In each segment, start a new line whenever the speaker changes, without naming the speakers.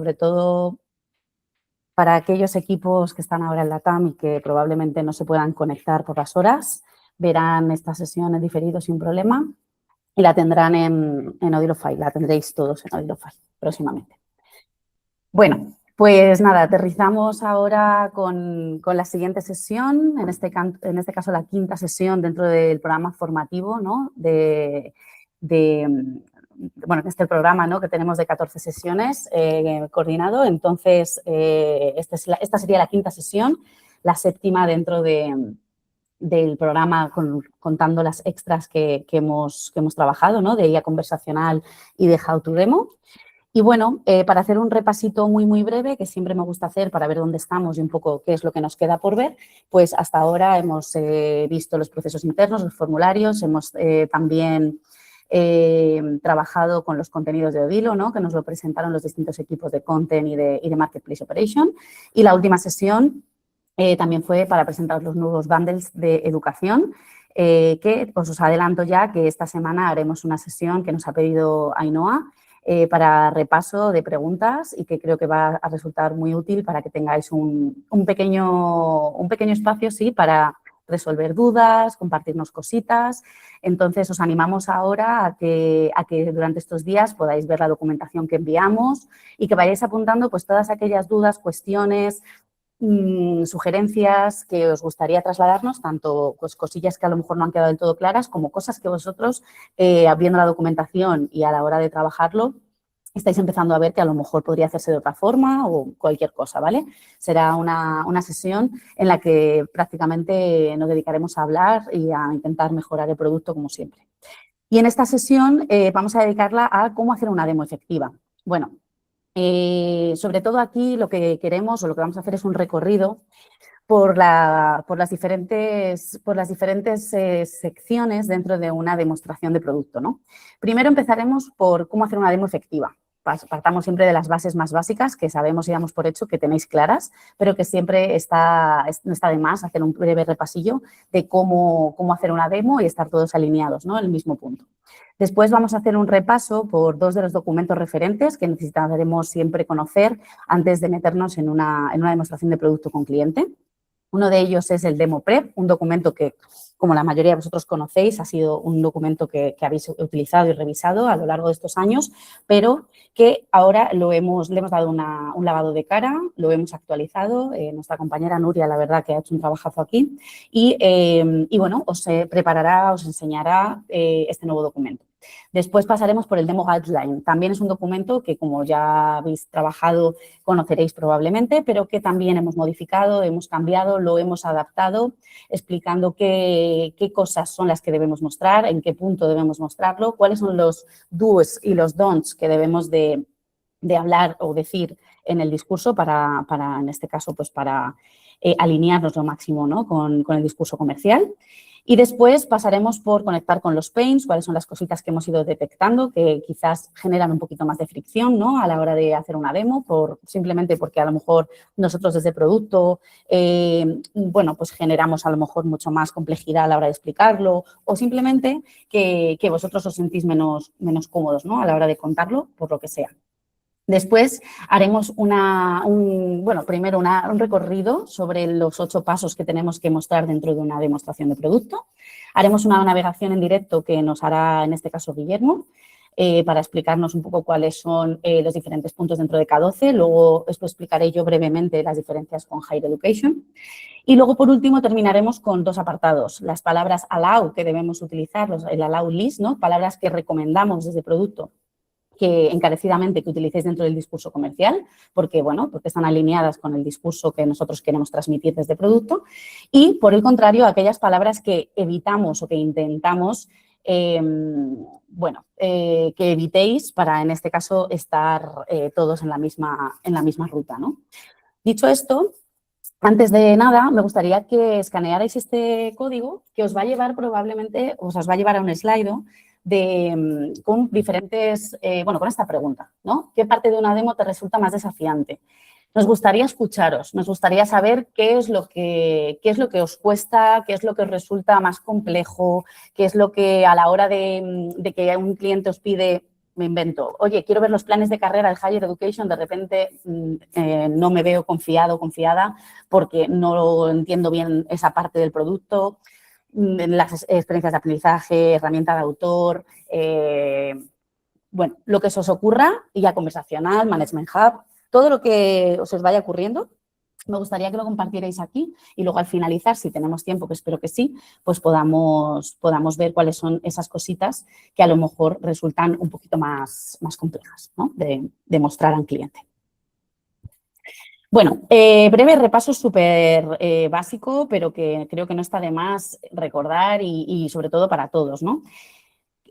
sobre todo para aquellos equipos que están ahora en la TAM y que probablemente no se puedan conectar por las horas, verán esta sesión en diferido sin problema y la tendrán en Odilofy, la tendréis todos en Odilofy próximamente. Bueno, pues nada, aterrizamos ahora con la siguiente sesión, en este caso la quinta sesión dentro del programa formativo, ¿no? Bueno, este programa, ¿no?, que tenemos de 14 sesiones coordinado. Entonces, esta sería la quinta sesión, la séptima dentro del programa contando las extras que hemos trabajado, ¿no?, de IA conversacional y de How to Demo. Y bueno, para hacer un repasito muy, muy breve, que siempre me gusta hacer para ver dónde estamos y un poco qué es lo que nos queda por ver, pues hasta ahora hemos visto los procesos internos, los formularios, hemos también trabajado con los contenidos de Odilo, ¿no?, que nos lo presentaron los distintos equipos de Content y de Marketplace Operation. Y la última sesión también fue para presentar los nuevos bundles de educación, que pues os adelanto ya que esta semana haremos una sesión que nos ha pedido Ainhoa, para repaso de preguntas y que creo que va a resultar muy útil para que tengáis un pequeño espacio, sí, para resolver dudas, compartirnos cositas. Entonces, os animamos ahora a que durante estos días podáis ver la documentación que enviamos y que vayáis apuntando pues todas aquellas dudas, cuestiones, sugerencias que os gustaría trasladarnos, tanto pues, cosillas que a lo mejor no han quedado del todo claras como cosas que vosotros, viendo la documentación y a la hora de trabajarlo, estáis empezando a ver que a lo mejor podría hacerse de otra forma o cualquier cosa, ¿vale? Será una sesión en la que prácticamente nos dedicaremos a hablar y a intentar mejorar el producto como siempre. Y en esta sesión vamos a dedicarla a cómo hacer una demo efectiva. Bueno, sobre todo aquí lo que queremos o lo que vamos a hacer es un recorrido por las diferentes secciones dentro de una demostración de producto, ¿no? Primero empezaremos por cómo hacer una demo efectiva. Partamos siempre de las bases más básicas que sabemos y damos por hecho que tenéis claras, pero que siempre no está de más hacer un breve repasillo de cómo hacer una demo y estar todos alineados, ¿no?, en el mismo punto. Después vamos a hacer un repaso por dos de los documentos referentes que necesitaremos siempre conocer antes de meternos en una demostración de producto con cliente. Uno de ellos es el Demo Prep, un documento que, como la mayoría de vosotros conocéis, ha sido un documento que habéis utilizado y revisado a lo largo de estos años, pero que ahora le hemos dado un lavado de cara, lo hemos actualizado. Nuestra compañera Nuria, la verdad, que ha hecho un trabajazo aquí y bueno, os preparará, os enseñará este nuevo documento. Después pasaremos por el Demo Guideline. También es un documento que, como ya habéis trabajado, conoceréis probablemente, pero que también hemos modificado, hemos cambiado, lo hemos adaptado, explicando qué cosas son las que debemos mostrar, en qué punto debemos mostrarlo, cuáles son los do's y los don'ts que debemos de hablar o decir en el discurso para en este caso, pues para alinearnos lo máximo, ¿no?, con el discurso comercial. Y después pasaremos por conectar con los pains, cuáles son las cositas que hemos ido detectando que quizás generan un poquito más de fricción, ¿no?, a la hora de hacer una demo, simplemente porque a lo mejor nosotros desde producto, bueno, pues generamos a lo mejor mucho más complejidad a la hora de explicarlo o simplemente que vosotros os sentís menos cómodos, ¿no?, a la hora de contarlo, por lo que sea. Después haremos primero un recorrido sobre los 8 pasos que tenemos que mostrar dentro de una demostración de producto. Haremos una navegación en directo que nos hará, en este caso, Guillermo, para explicarnos un poco cuáles son los diferentes puntos dentro de K12. Luego os explicaré yo brevemente las diferencias con Higher Education. Y luego, por último, terminaremos con 2 apartados. Las palabras allow que debemos utilizar, el allow list, ¿no?, palabras que recomendamos desde producto que encarecidamente que utilicéis dentro del discurso comercial, porque están alineadas con el discurso que nosotros queremos transmitir desde producto. Y, por el contrario, aquellas palabras que evitamos o que intentamos, que evitéis para, en este caso, estar todos en la misma ruta, ¿no? Dicho esto, antes de nada, me gustaría que escanearais este código que os va a llevar probablemente, os va a llevar a un slide con diferentes, con esta pregunta, ¿no? ¿Qué parte de una demo te resulta más desafiante? Nos gustaría escucharos, nos gustaría saber qué es lo que os cuesta, qué es lo que os resulta más complejo, qué es lo que a la hora de que un cliente os pide me invento, oye, quiero ver los planes de carrera del Higher Education, de repente no me veo confiado o confiada porque no entiendo bien esa parte del producto, las experiencias de aprendizaje, herramienta de autor, bueno, lo que se os ocurra, IA conversacional, Management Hub, todo lo que os vaya ocurriendo. Me gustaría que lo compartierais aquí y luego al finalizar, si tenemos tiempo, que espero que sí, pues podamos ver cuáles son esas cositas que a lo mejor resultan un poquito más complejas, ¿no? de mostrar al cliente. Bueno, breve repaso súper básico, pero que creo que no está de más recordar y sobre todo para todos, ¿no?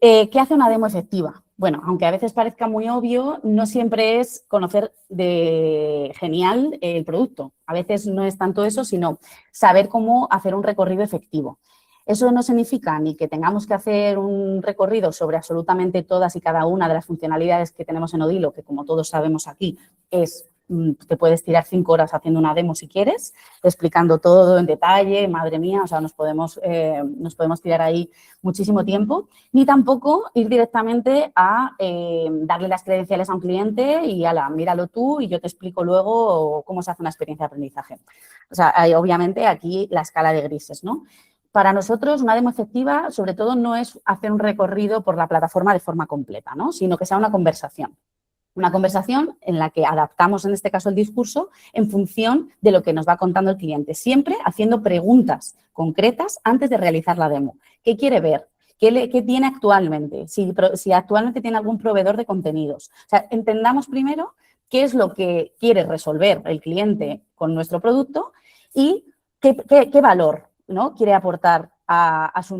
¿Qué hace una demo efectiva? Bueno, aunque a veces parezca muy obvio, no siempre es conocer de genial el producto. A veces no es tanto eso, sino saber cómo hacer un recorrido efectivo. Eso no significa ni que tengamos que hacer un recorrido sobre absolutamente todas y cada una de las funcionalidades que tenemos en Odilo, que como todos sabemos aquí, te puedes tirar 5 horas haciendo una demo si quieres, explicando todo en detalle, madre mía, o sea, nos podemos tirar ahí muchísimo tiempo, ni tampoco ir directamente a darle las credenciales a un cliente y ala, míralo tú y yo te explico luego cómo se hace una experiencia de aprendizaje. O sea, hay obviamente aquí la escala de grises, ¿no? Para nosotros, una demo efectiva, sobre todo, no es hacer un recorrido por la plataforma de forma completa, ¿no? Sino que sea una conversación. Una conversación en la que adaptamos, en este caso, el discurso en función de lo que nos va contando el cliente, siempre haciendo preguntas concretas antes de realizar la demo. ¿Qué quiere ver? ¿Qué tiene actualmente? Si actualmente tiene algún proveedor de contenidos. O sea, entendamos primero qué es lo que quiere resolver el cliente con nuestro producto y qué valor, ¿no?, quiere aportar a su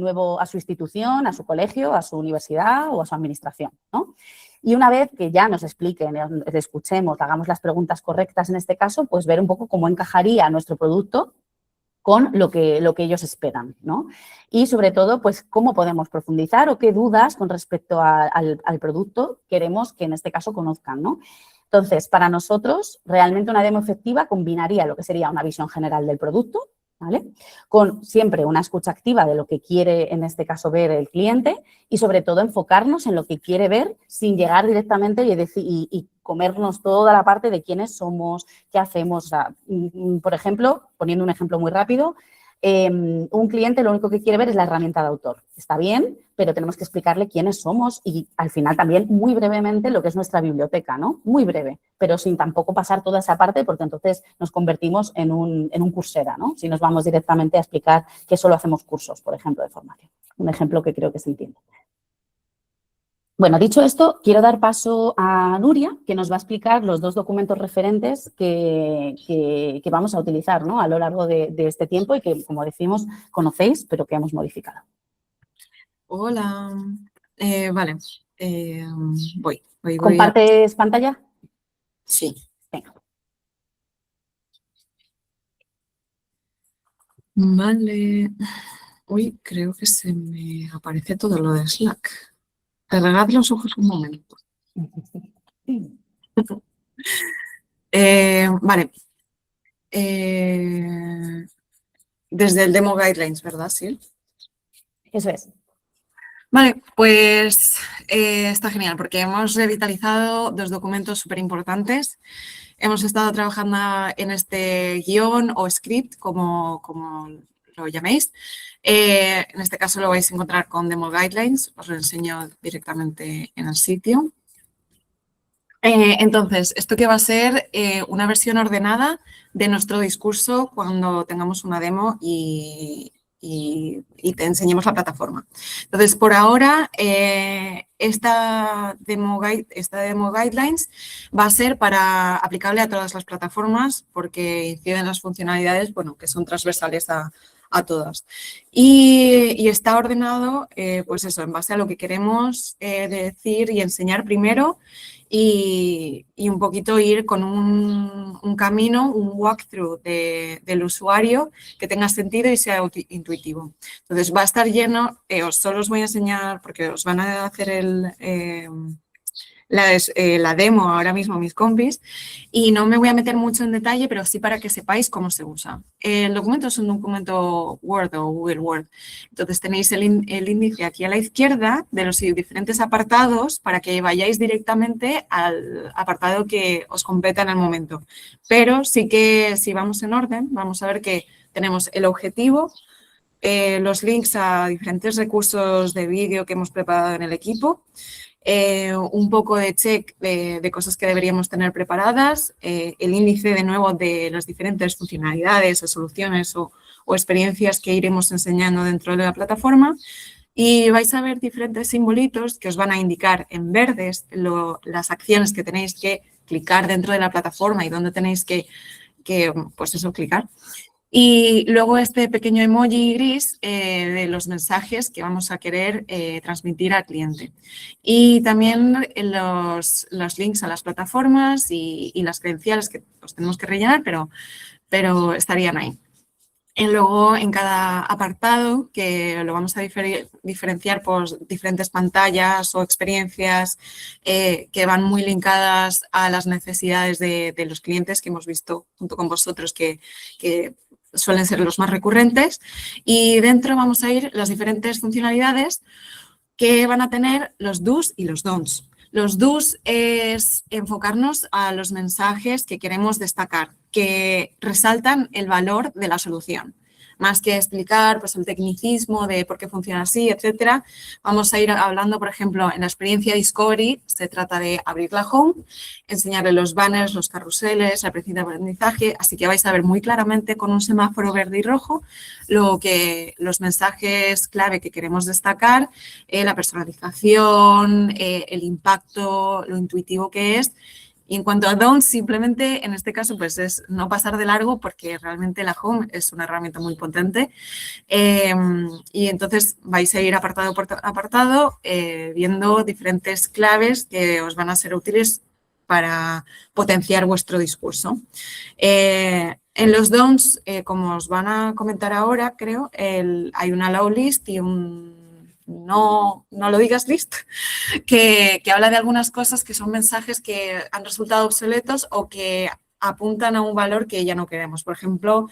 institución, a su colegio, a su universidad o a su administración, ¿no? Y una vez que ya nos expliquen, escuchemos, hagamos las preguntas correctas en este caso, pues ver un poco cómo encajaría nuestro producto con lo que ellos esperan, ¿no? Y sobre todo, pues cómo podemos profundizar o qué dudas con respecto al producto queremos que en este caso conozcan, ¿no? Entonces, para nosotros, realmente una demo efectiva combinaría lo que sería una visión general del producto, ¿vale?, con siempre una escucha activa de lo que quiere, en este caso, ver el cliente y, sobre todo, enfocarnos en lo que quiere ver sin llegar directamente y comernos toda la parte de quiénes somos, qué hacemos. O sea, por ejemplo, poniendo un ejemplo muy rápido, un cliente lo único que quiere ver es la herramienta de autor. Está bien, pero tenemos que explicarle quiénes somos y, al final, también muy brevemente lo que es nuestra biblioteca, ¿no? Muy breve, pero sin tampoco pasar toda esa parte porque entonces nos convertimos en un Coursera, ¿no? Si nos vamos directamente a explicar que solo hacemos cursos, por ejemplo, de formación. Un ejemplo que creo que se entiende. Bueno, dicho esto, quiero dar paso a Nuria, que nos va a explicar los 2 documentos referentes que vamos a utilizar, ¿no?, a lo largo de este tiempo y que, como decimos, conocéis, pero que hemos modificado.
Hola. Vale. Voy.
¿Compartes pantalla?
Sí.
Venga.
Vale. Uy, creo que se me aparece todo lo de Slack. Cerrad los ojos un momento. Vale. Desde el Demo Guidelines, ¿verdad? Sí.
Eso es.
Vale, pues está genial porque hemos revitalizado 2 documentos súper importantes. Hemos estado trabajando en este guión o script, como lo llaméis. En este caso lo vais a encontrar con Demo Guidelines. Os lo enseño directamente en el sitio. Entonces, esto que va a ser una versión ordenada de nuestro discurso cuando tengamos una demo y te enseñemos la plataforma. Entonces, por ahora, esta demo guidelines va a ser aplicable a todas las plataformas porque inciden las funcionalidades, bueno, que son transversales a todas. Y está ordenado, pues eso, en base a lo que queremos decir y enseñar primero y un poquito ir con un camino, un walkthrough del usuario que tenga sentido y sea intuitivo. Entonces, va a estar lleno, solo os voy a enseñar, porque os van a hacer la demo ahora mismo a mis compis y no me voy a meter mucho en detalle, pero sí para que sepáis cómo se usa. El documento es un documento Word o Google Word. Entonces tenéis el índice aquí a la izquierda de los diferentes apartados para que vayáis directamente al apartado que os competa en el momento. Pero sí que si vamos en orden, vamos a ver que tenemos el objetivo, los links a diferentes recursos de vídeo que hemos preparado en el equipo, un poco de check de cosas que deberíamos tener preparadas, el índice de nuevo de las diferentes funcionalidades o soluciones o experiencias que iremos enseñando dentro de la plataforma y vais a ver diferentes simbolitos que os van a indicar en verdes las acciones que tenéis que clicar dentro de la plataforma y dónde tenéis que pues eso, clicar. Y luego este pequeño emoji gris de los mensajes que vamos a querer transmitir al cliente. Y también los links a las plataformas y las credenciales que pues, tenemos que rellenar, pero estarían ahí. Y luego en cada apartado, que lo vamos a diferenciar por diferentes pantallas o experiencias que van muy linkadas a las necesidades de los clientes que hemos visto junto con vosotros que suelen ser los más recurrentes. Y dentro vamos a ir las diferentes funcionalidades que van a tener los do's y los don'ts. Los do's es enfocarnos a los mensajes que queremos destacar, que resaltan el valor de la solución. Más que explicar pues, el tecnicismo de por qué funciona así, etcétera, vamos a ir hablando, por ejemplo, en la experiencia Discovery, se trata de abrir la home, enseñarle los banners, los carruseles, el principio de aprendizaje, así que vais a ver muy claramente con un semáforo verde y rojo los mensajes clave que queremos destacar, la personalización, el impacto, lo intuitivo que es. Y en cuanto a don'ts, simplemente en este caso pues es no pasar de largo porque realmente la Home es una herramienta muy potente y entonces vais a ir apartado por apartado viendo diferentes claves que os van a ser útiles para potenciar vuestro discurso. En los don'ts, como os van a comentar ahora, creo, hay un allow list y un no lo digas list, que habla de algunas cosas que son mensajes que han resultado obsoletos o que apuntan a un valor que ya no queremos. Por ejemplo,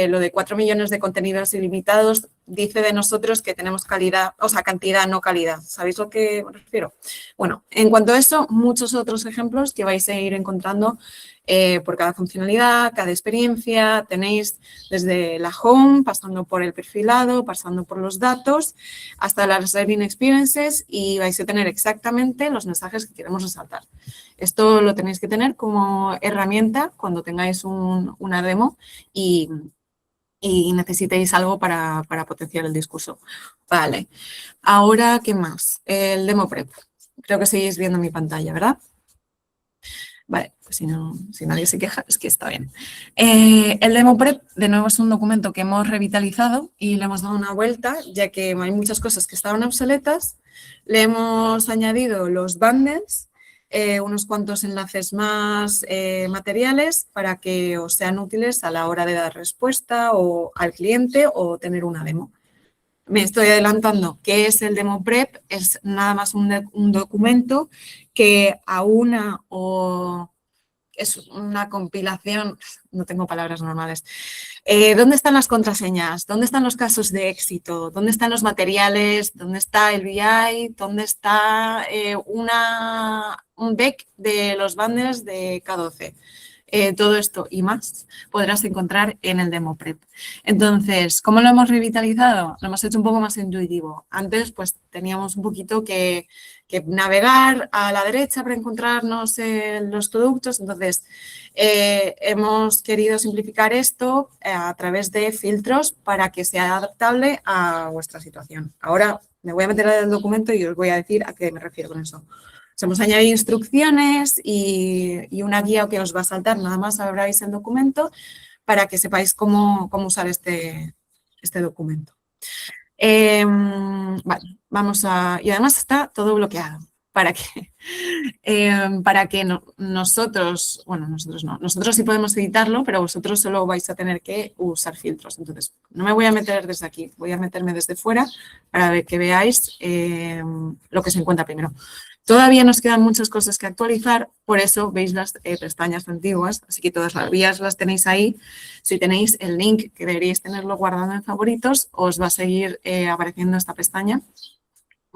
lo de 4 millones de contenidos ilimitados dice de nosotros que tenemos calidad, o sea, cantidad, no calidad. ¿Sabéis a lo que me refiero? Bueno, en cuanto a eso, muchos otros ejemplos que vais a ir encontrando por cada funcionalidad, cada experiencia. Tenéis desde la home, pasando por el perfilado, pasando por los datos, hasta las learning experiences y vais a tener exactamente los mensajes que queremos resaltar. Esto lo tenéis que tener como herramienta cuando tengáis una demo y necesitéis algo para potenciar el discurso. Vale, ahora, ¿qué más? El demo prep. Creo que seguís viendo mi pantalla, ¿verdad? Vale, pues si nadie se queja, es que está bien. El demo prep, de nuevo, es un documento que hemos revitalizado y le hemos dado una vuelta, ya que hay muchas cosas que estaban obsoletas. Le hemos añadido los bundles, unos cuantos enlaces más materiales para que os sean útiles a la hora de dar respuesta o al cliente o tener una demo. Me estoy adelantando. ¿Qué es el demo prep? Es nada más un documento que aúna o es una compilación, no tengo palabras normales. ¿Dónde están las contraseñas? ¿Dónde están los casos de éxito? ¿Dónde están los materiales? ¿Dónde está el BI? ¿Dónde está un deck de los bundles de K12? Todo esto y más podrás encontrar en el demo prep. Entonces, ¿cómo lo hemos revitalizado? Lo hemos hecho un poco más intuitivo. Antes, pues, teníamos un poquito que navegar a la derecha para encontrarnos los productos. Entonces, hemos querido simplificar esto a través de filtros para que sea adaptable a vuestra situación. Ahora me voy a meter en el documento y os voy a decir a qué me refiero con eso. Hemos añadido instrucciones y una guía que os va a saltar, nada más abráis el documento para que sepáis cómo usar este documento. Vale, y además está todo bloqueado para que nosotros no, nosotros sí podemos editarlo, pero vosotros solo vais a tener que usar filtros. Entonces, no me voy a meter desde aquí, voy a meterme desde fuera para que veáis lo que se encuentra primero. Todavía nos quedan muchas cosas que actualizar, por eso veis las pestañas antiguas, así que todas las vías las tenéis ahí. Si tenéis el link, que deberíais tenerlo guardado en favoritos, os va a seguir apareciendo esta pestaña.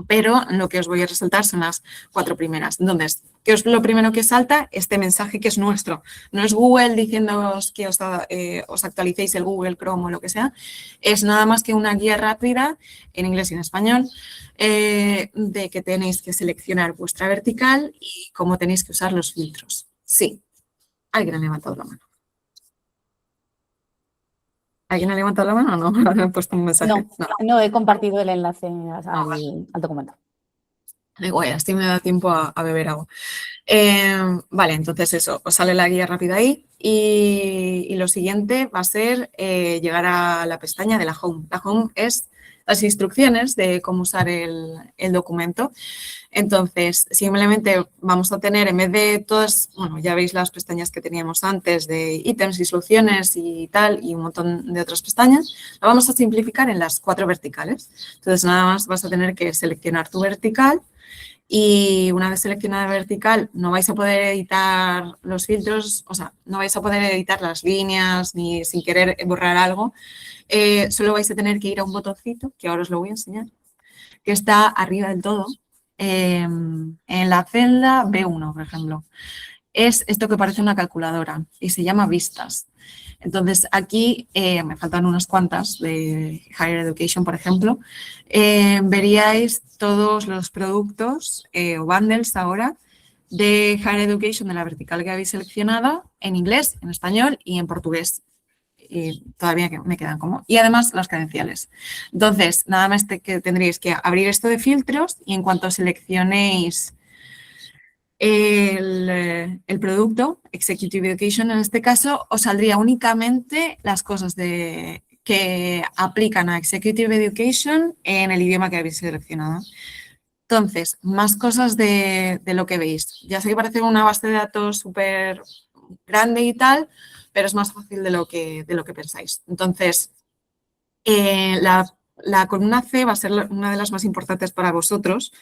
Pero lo que os voy a resaltar son las 4 primeras. Entonces, ¿qué es lo primero que salta? Este mensaje que es nuestro. No es Google diciéndoos que os actualicéis el Google Chrome o lo que sea. Es nada más que una guía rápida, en inglés y en español, de que tenéis que seleccionar vuestra vertical y cómo tenéis que usar los filtros. Sí, alguien ha levantado la mano. ¿Alguien ha levantado la mano o no? ¿Ha puesto un mensaje?
No, he compartido el enlace al documento.
Igual, así me da tiempo a beber agua. Vale, entonces eso, os sale la guía rápida ahí y lo siguiente va a ser llegar a la pestaña de la Home. La Home es las instrucciones de cómo usar el documento. Entonces, simplemente vamos a tener, en vez de todas, bueno, ya veis las pestañas que teníamos antes de ítems, instrucciones y tal, y un montón de otras pestañas, lo vamos a simplificar en las 4 verticales. Entonces, nada más vas a tener que seleccionar tu vertical y una vez seleccionada vertical no vais a poder editar los filtros, o sea, no vais a poder editar las líneas ni sin querer borrar algo. Solo vais a tener que ir a un botoncito, que ahora os lo voy a enseñar, que está arriba del todo, en la celda B1, por ejemplo. Es esto que parece una calculadora y se llama vistas. Entonces, aquí me faltan unas cuantas de Higher Education, por ejemplo. Veríais todos los productos o bundles ahora de Higher Education de la vertical que habéis seleccionado en inglés, en español y en portugués. Y todavía me quedan como. Y además las credenciales. Entonces, nada más que tendréis que abrir esto de filtros y en cuanto seleccionéis el producto, Executive Education en este caso, os saldría únicamente las cosas que aplican a Executive Education en el idioma que habéis seleccionado. Entonces, más cosas de lo que veis. Ya sé que parece una base de datos súper grande y tal, pero es más fácil de lo que pensáis. Entonces, la columna C va a ser una de las más importantes para vosotros.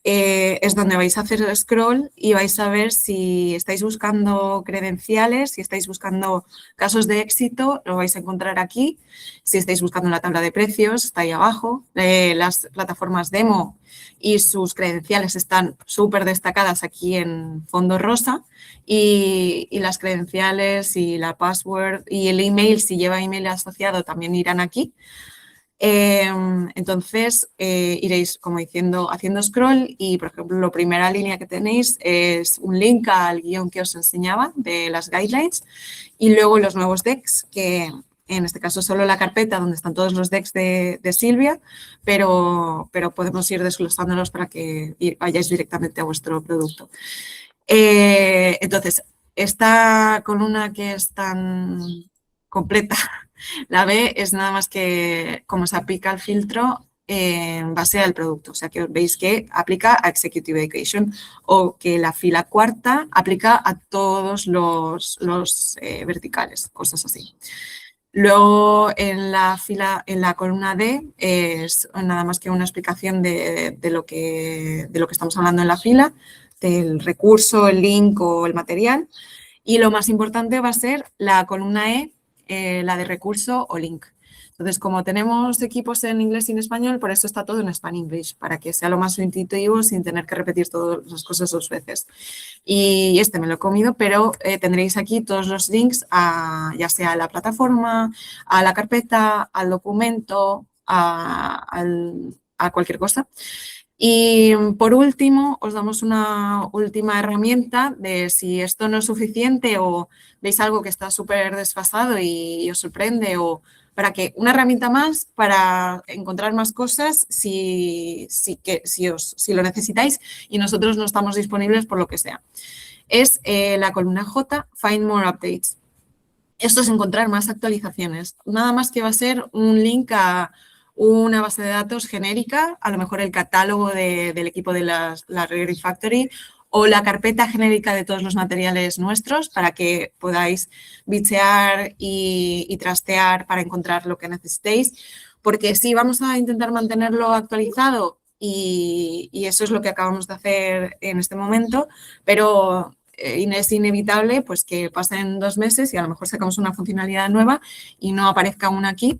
Es donde vais a hacer scroll y vais a ver si estáis buscando credenciales, si estáis buscando casos de éxito, lo vais a encontrar aquí. Si estáis buscando la tabla de precios, está ahí abajo. Las plataformas demo y sus credenciales están súper destacadas aquí en fondo rosa y las credenciales y la password y el email, si lleva email asociado, también irán aquí. Entonces, iréis como diciendo, haciendo scroll y, por ejemplo, la primera línea que tenéis es un link al guión que os enseñaba de las guidelines y luego los nuevos decks, que en este caso solo la carpeta donde están todos los decks de Silvia, pero podemos ir desglosándolos para que vayáis directamente a vuestro producto. Entonces, esta columna que es tan completa, la B es nada más que cómo se aplica el filtro en base al producto. O sea, que veis que aplica a Executive Education o que la fila cuarta aplica a todos los verticales, cosas así. Luego, en la columna D es nada más que una explicación de lo que estamos hablando en la fila, del recurso, el link o el material. Y lo más importante va a ser la columna E, la de recurso o link. Entonces, como tenemos equipos en inglés y en español, por eso está todo en Span English, para que sea lo más intuitivo sin tener que repetir todas las cosas 2 veces. Y este me lo he comido, pero tendréis aquí todos los links ya sea a la plataforma, a la carpeta, al documento, a cualquier cosa. Y por último, os damos una última herramienta de si esto no es suficiente o veis algo que está súper desfasado y os sorprende o para que una herramienta más para encontrar más cosas si lo necesitáis y nosotros no estamos disponibles por lo que sea. Es la columna J, Find More Updates. Esto es encontrar más actualizaciones. Nada más que va a ser un link a una base de datos genérica, a lo mejor el catálogo del equipo de la Library Factory o la carpeta genérica de todos los materiales nuestros para que podáis bichear y trastear para encontrar lo que necesitéis. Porque si vamos a intentar mantenerlo actualizado, y eso es lo que acabamos de hacer en este momento, pero es inevitable pues, que pasen 2 meses y a lo mejor sacamos una funcionalidad nueva y no aparezca aún aquí,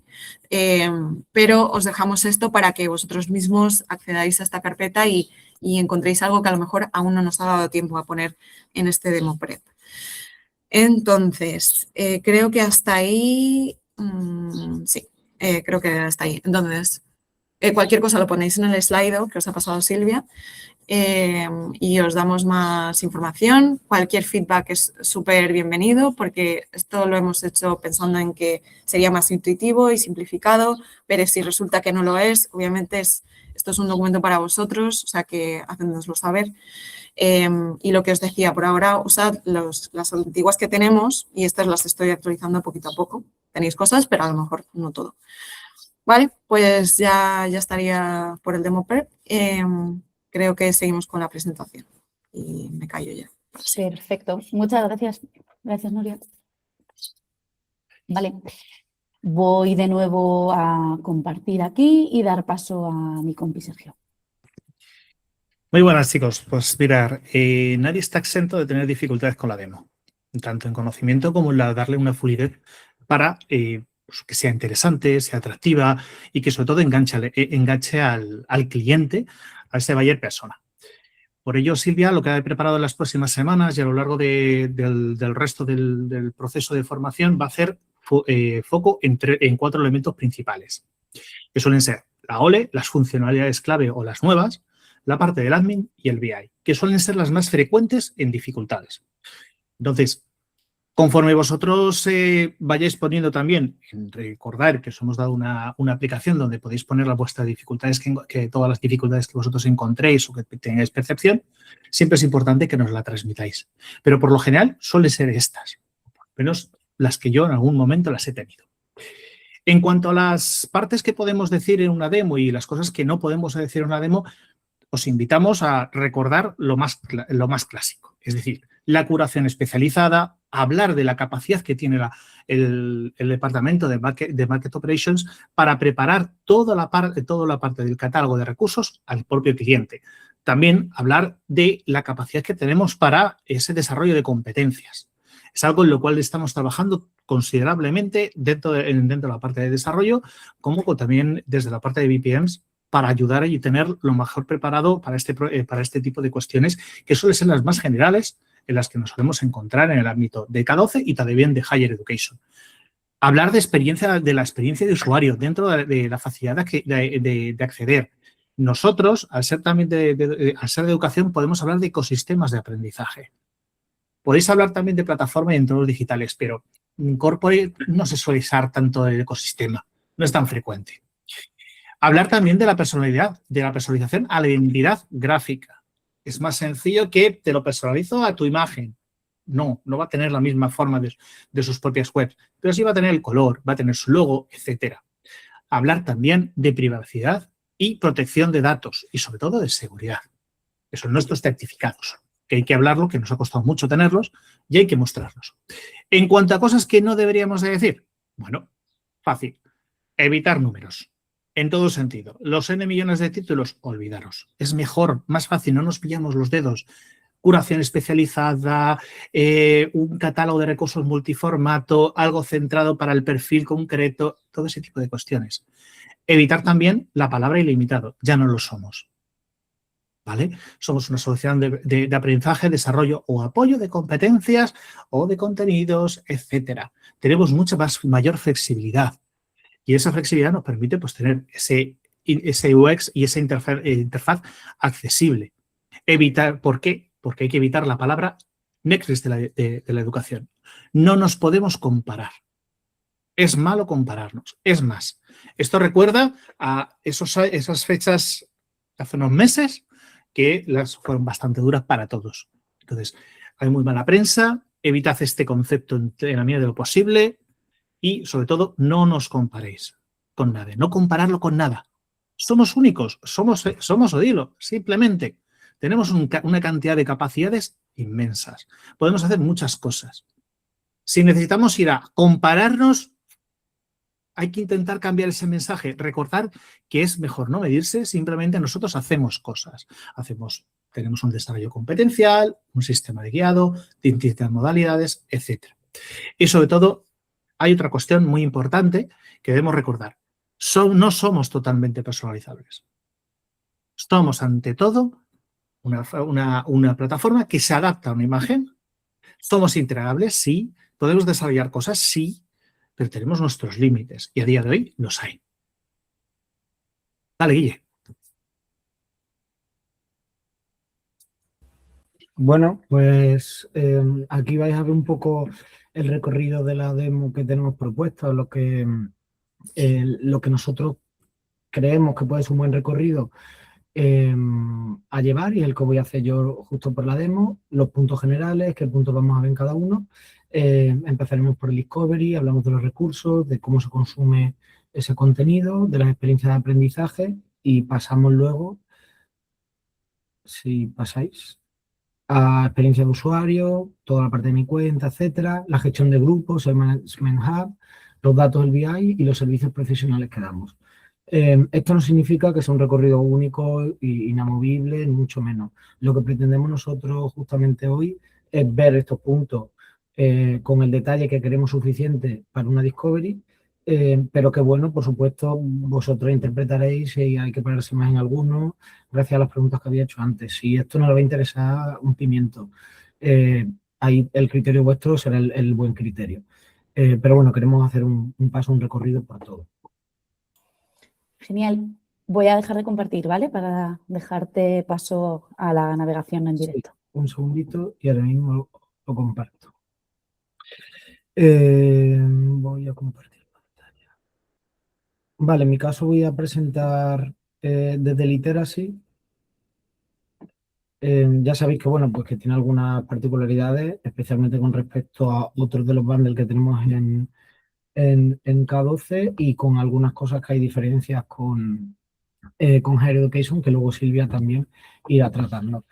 pero os dejamos esto para que vosotros mismos accedáis a esta carpeta y encontréis algo que a lo mejor aún no nos ha dado tiempo a poner en este demo prep. Entonces, creo que hasta ahí, sí, creo que hasta ahí. Entonces, cualquier cosa lo ponéis en el Slido que os ha pasado Silvia y os damos más información. Cualquier feedback es súper bienvenido porque esto lo hemos hecho pensando en que sería más intuitivo y simplificado, pero si resulta que no lo es, obviamente esto es un documento para vosotros, o sea que hacednoslo saber. Y lo que os decía, por ahora usad las antiguas que tenemos y estas las estoy actualizando poquito a poco. Tenéis cosas, pero a lo mejor no todo. Vale, pues ya estaría por el demo prep. Creo que seguimos con la presentación y me callo ya.
Perfecto. Muchas gracias. Gracias, Nuria. Vale. Voy de nuevo a compartir aquí y dar paso a mi compi Sergio.
Muy buenas, chicos. Pues mirar, nadie está exento de tener dificultades con la demo, tanto en conocimiento como en darle una fluidez para pues, que sea interesante, sea atractiva y que sobre todo enganche al cliente, a ese buyer persona. Por ello, Silvia, lo que ha preparado en las próximas semanas y a lo largo del resto del proceso de formación va a hacer foco en 4 elementos principales, que suelen ser la OLE, las funcionalidades clave o las nuevas, la parte del admin y el BI, que suelen ser las más frecuentes en dificultades. Entonces, conforme vosotros vayáis poniendo también, recordar que os hemos dado una aplicación donde podéis poner las vuestras dificultades, que todas las dificultades que vosotros encontréis o que tengáis percepción, siempre es importante que nos la transmitáis. Pero por lo general suelen ser estas, por lo menos las que yo en algún momento las he tenido. En cuanto a las partes que podemos decir en una demo y las cosas que no podemos decir en una demo, os invitamos a recordar lo más clásico, es decir, la curación especializada, hablar de la capacidad que tiene el departamento de Market Operations para preparar toda la parte del catálogo de recursos al propio cliente. También hablar de la capacidad que tenemos para ese desarrollo de competencias. Es algo en lo cual estamos trabajando considerablemente dentro de la parte de desarrollo, como también desde la parte de BPMs, para ayudar y tener lo mejor preparado para este tipo de cuestiones, que suelen ser las más generales en las que nos solemos encontrar en el ámbito de K12 y también de Higher Education. Hablar de la experiencia de usuario dentro de la facilidad de acceder. Nosotros, al ser también al ser de educación, podemos hablar de ecosistemas de aprendizaje. Podéis hablar también de plataforma y entornos digitales, pero en corporate no se suele usar tanto el ecosistema, no es tan frecuente. Hablar también de la personalidad, de la personalización a la identidad gráfica. Es más sencillo que te lo personalizo a tu imagen. No va a tener la misma forma de sus propias webs, pero sí va a tener el color, va a tener su logo, etcétera. Hablar también de privacidad y protección de datos y sobre todo de seguridad. Que son nuestros certificados, que hay que hablarlo, que nos ha costado mucho tenerlos y hay que mostrarlos. En cuanto a cosas que no deberíamos de decir, bueno, fácil, evitar números. En todo sentido, los N millones de títulos, olvidaros. Es mejor, más fácil, no nos pillamos los dedos. Curación especializada, un catálogo de recursos multiformato, algo centrado para el perfil concreto, todo ese tipo de cuestiones. Evitar también la palabra ilimitado, ya no lo somos. ¿Vale? Somos una solución de aprendizaje, desarrollo o apoyo de competencias o de contenidos, etcétera. Tenemos mayor flexibilidad. Y esa flexibilidad nos permite pues, tener ese UX y esa interfaz accesible. ¿Por qué? Porque hay que evitar la palabra nexus de la educación. No nos podemos comparar. Es malo compararnos. Es más, esto recuerda a esas fechas hace unos meses que fueron bastante duras para todos. Entonces, hay muy mala prensa, evitad este concepto en la medida de lo posible. Y, sobre todo, no nos comparéis con nadie. No compararlo con nada. Somos únicos. Somos Odilo. Simplemente tenemos una cantidad de capacidades inmensas. Podemos hacer muchas cosas. Si necesitamos ir a compararnos, hay que intentar cambiar ese mensaje, recordar que es mejor no medirse, simplemente nosotros hacemos cosas. Tenemos un desarrollo competencial, un sistema de guiado, distintas modalidades, etc. Y sobre todo, hay otra cuestión muy importante que debemos recordar. No somos totalmente personalizables. Somos, ante todo, una plataforma que se adapta a una imagen. Somos integrables, sí. Podemos desarrollar cosas, sí. Pero tenemos nuestros límites. Y a día de hoy los hay. Dale, Guille.
Bueno, pues aquí vais a ver un poco el recorrido de la demo que tenemos propuesto, lo que nosotros creemos que puede ser un buen recorrido a llevar y el que voy a hacer yo justo por la demo, los puntos generales, qué puntos vamos a ver en cada uno. Empezaremos por el discovery, hablamos de los recursos, de cómo se consume ese contenido, de las experiencias de aprendizaje y pasamos luego, si pasáis, a experiencia de usuario, toda la parte de mi cuenta, etcétera, la gestión de grupos, el Management Hub, los datos del BI y los servicios profesionales que damos. Esto no significa que sea un recorrido único e inamovible, ni mucho menos. Lo que pretendemos nosotros justamente hoy es ver estos puntos con el detalle que queremos suficiente para una discovery, pero que bueno, por supuesto, vosotros interpretaréis si hay que pararse más en alguno, gracias a las preguntas que había hecho antes. Si esto no le va a interesar un pimiento, ahí el criterio vuestro será el buen criterio. Pero bueno, queremos hacer un paso, un recorrido por todo.
Genial. Voy a dejar de compartir, ¿vale? Para dejarte paso a la navegación en directo.
Sí, un segundito y ahora mismo lo comparto. Voy a compartir pantalla. Vale, en mi caso voy a presentar desde Literacy. Ya sabéis que, bueno, pues que tiene algunas particularidades, especialmente con respecto a otros de los bundles que tenemos en K12 y con algunas cosas que hay diferencias con Higher Education, que luego Silvia también irá tratando.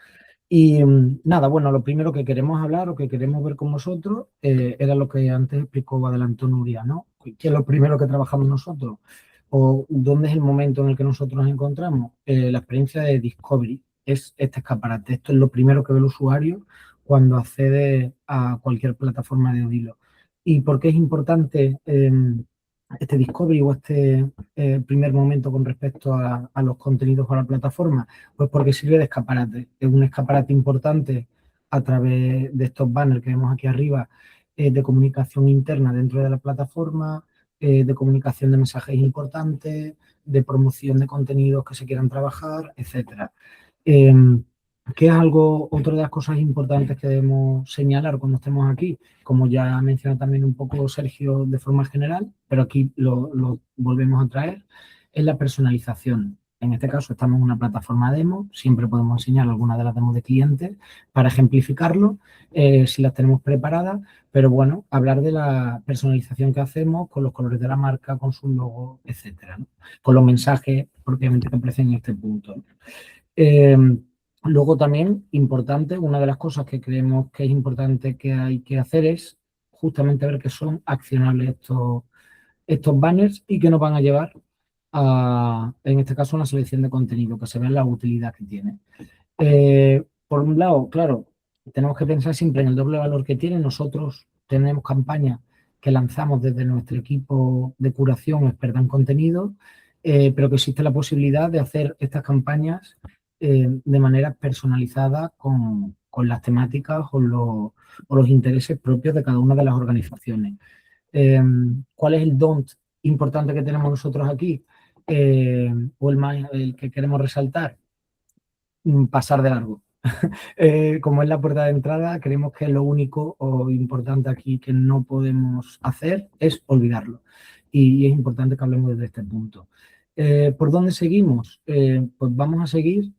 Y nada, bueno, lo primero que queremos hablar o que queremos ver con vosotros era lo que antes explicó o adelantó Nuria, ¿no? ¿Qué es lo primero que trabajamos nosotros? ¿O dónde es el momento en el que nosotros nos encontramos? La experiencia de Discovery es este escaparate. Esto es lo primero que ve el usuario cuando accede a cualquier plataforma de Odilo. ¿Y por qué es importante este Discovery o este primer momento con respecto a los contenidos o a la plataforma? Pues porque sirve de escaparate. Es un escaparate importante a través de estos banners que vemos aquí arriba de comunicación interna dentro de la plataforma, de comunicación de mensajes importantes, de promoción de contenidos que se quieran trabajar, etcétera. ¿Qué es otra de las cosas importantes que debemos señalar cuando estemos aquí? Como ya ha mencionado también un poco Sergio de forma general, pero aquí lo volvemos a traer, es la personalización. En este caso estamos en una plataforma demo, siempre podemos enseñar alguna de las demos de clientes para ejemplificarlo, si las tenemos preparadas, pero bueno, hablar de la personalización que hacemos con los colores de la marca, con su logo, etcétera, ¿no? Con los mensajes propiamente que aparecen en este punto, ¿no? Luego también, importante, una de las cosas que creemos que es importante que hay que hacer es justamente ver que son accionables estos banners y que nos van a llevar a, en este caso, una selección de contenido, que se vea la utilidad que tiene. Por un lado, claro, tenemos que pensar siempre en el doble valor que tiene. Nosotros tenemos campañas que lanzamos desde nuestro equipo de curación experta en contenido, pero que existe la posibilidad de hacer estas campañas de manera personalizada con las temáticas o los intereses propios de cada una de las organizaciones. ¿Cuál es el don't importante que tenemos nosotros aquí? O el que queremos resaltar, pasar de largo. Como es la puerta de entrada, creemos que lo único o importante aquí que no podemos hacer es olvidarlo. Y es importante que hablemos desde este punto. ¿Por dónde seguimos? Pues vamos a seguir,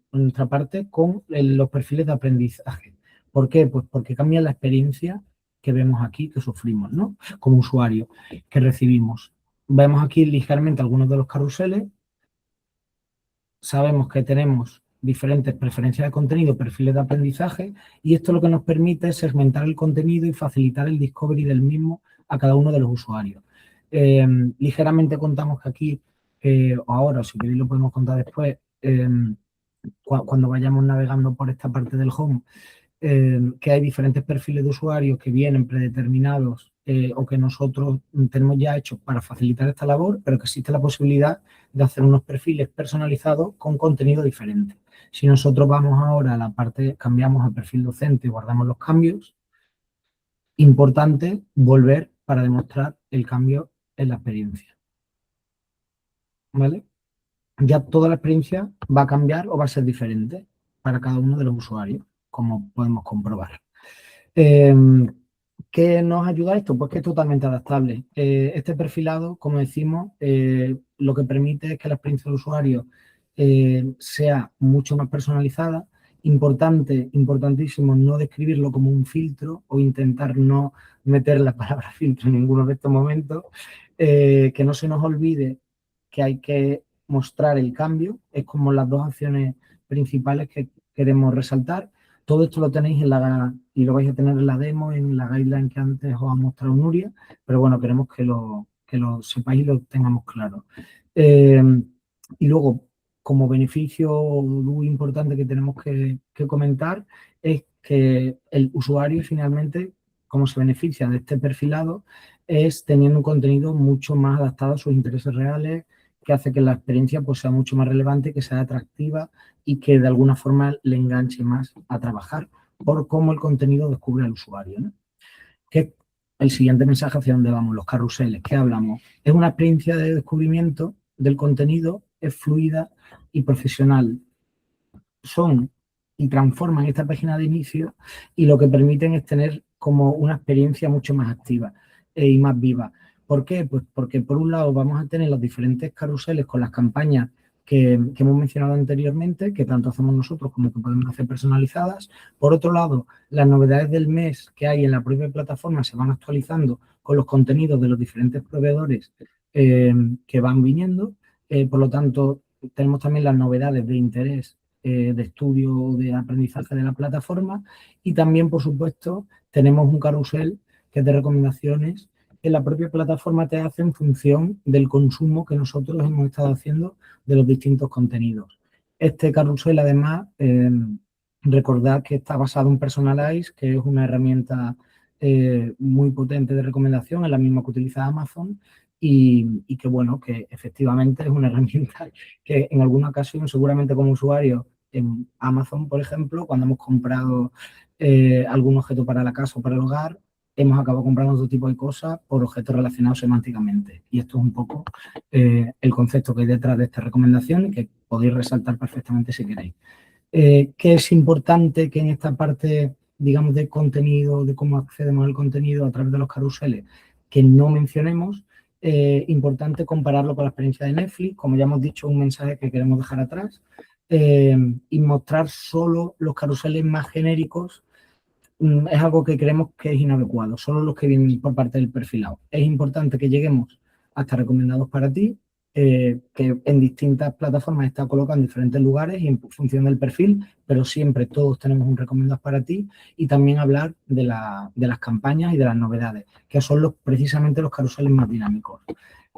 por nuestra parte, con los perfiles de aprendizaje. ¿Por qué? Pues porque cambia la experiencia que vemos aquí, que sufrimos, ¿no? Como usuario, que recibimos. Vemos aquí ligeramente algunos de los carruseles. Sabemos que tenemos diferentes preferencias de contenido, perfiles de aprendizaje, y esto lo que nos permite es segmentar el contenido y facilitar el discovery del mismo a cada uno de los usuarios. Ligeramente contamos que aquí, o ahora, o si queréis lo podemos contar después, cuando vayamos navegando por esta parte del home, que hay diferentes perfiles de usuarios que vienen predeterminados o que nosotros tenemos ya hechos para facilitar esta labor, pero que existe la posibilidad de hacer unos perfiles personalizados con contenido diferente. Si nosotros vamos ahora a la parte, cambiamos a perfil docente y guardamos los cambios, importante volver para demostrar el cambio en la experiencia. ¿Vale? Ya toda la experiencia va a cambiar o va a ser diferente para cada uno de los usuarios, como podemos comprobar. ¿Qué nos ayuda esto? Pues que es totalmente adaptable. Este perfilado, como decimos, lo que permite es que la experiencia del usuario sea mucho más personalizada. Importantísimo, no describirlo como un filtro o intentar no meter la palabra filtro en ninguno de estos momentos. Que no se nos olvide que hay que mostrar el cambio. Es como las dos acciones principales que queremos resaltar. Todo esto lo tenéis y lo vais a tener en la demo, en la guideline que antes os ha mostrado Nuria, pero bueno, queremos que lo sepáis y lo tengamos claro. Y luego, como beneficio muy importante que tenemos que comentar, es que el usuario finalmente, como se beneficia de este perfilado, es teniendo un contenido mucho más adaptado a sus intereses reales, que hace que la experiencia pues, sea mucho más relevante, que sea atractiva y que de alguna forma le enganche más a trabajar por cómo el contenido descubre al usuario, ¿no? Que el siguiente mensaje hacia dónde vamos, los carruseles, ¿qué hablamos? Es una experiencia de descubrimiento del contenido, es fluida y profesional. Son y transforman esta página de inicio y lo que permiten es tener como una experiencia mucho más activa y más viva. ¿Por qué? Pues porque por un lado vamos a tener los diferentes carruseles con las campañas que hemos mencionado anteriormente, que tanto hacemos nosotros como que podemos hacer personalizadas. Por otro lado, las novedades del mes que hay en la propia plataforma se van actualizando con los contenidos de los diferentes proveedores que van viniendo. Por lo tanto, tenemos también las novedades de interés de estudio de aprendizaje de la plataforma y también, por supuesto, tenemos un carrusel que es de recomendaciones que la propia plataforma te hace en función del consumo que nosotros hemos estado haciendo de los distintos contenidos. Este carrusel, además, recordad que está basado en Personalize, que es una herramienta muy potente de recomendación, es la misma que utiliza Amazon y que, bueno, que efectivamente es una herramienta que en alguna ocasión, seguramente como usuario en Amazon, por ejemplo, cuando hemos comprado algún objeto para la casa o para el hogar, hemos acabado comprando otro tipo de cosas por objetos relacionados semánticamente. Y esto es un poco el concepto que hay detrás de esta recomendación y que podéis resaltar perfectamente si queréis. ¿Qué es importante que en esta parte, digamos, de contenido, de cómo accedemos al contenido a través de los carruseles, que no mencionemos? Importante compararlo con la experiencia de Netflix, como ya hemos dicho, un mensaje que queremos dejar atrás, y mostrar solo los carruseles más genéricos es algo que creemos que es inadecuado, solo los que vienen por parte del perfilado. Es importante que lleguemos hasta recomendados para ti, que en distintas plataformas está colocado en diferentes lugares y en función del perfil, pero siempre todos tenemos un recomendados para ti y también hablar de las campañas y de las novedades, que son precisamente los carruseles más dinámicos.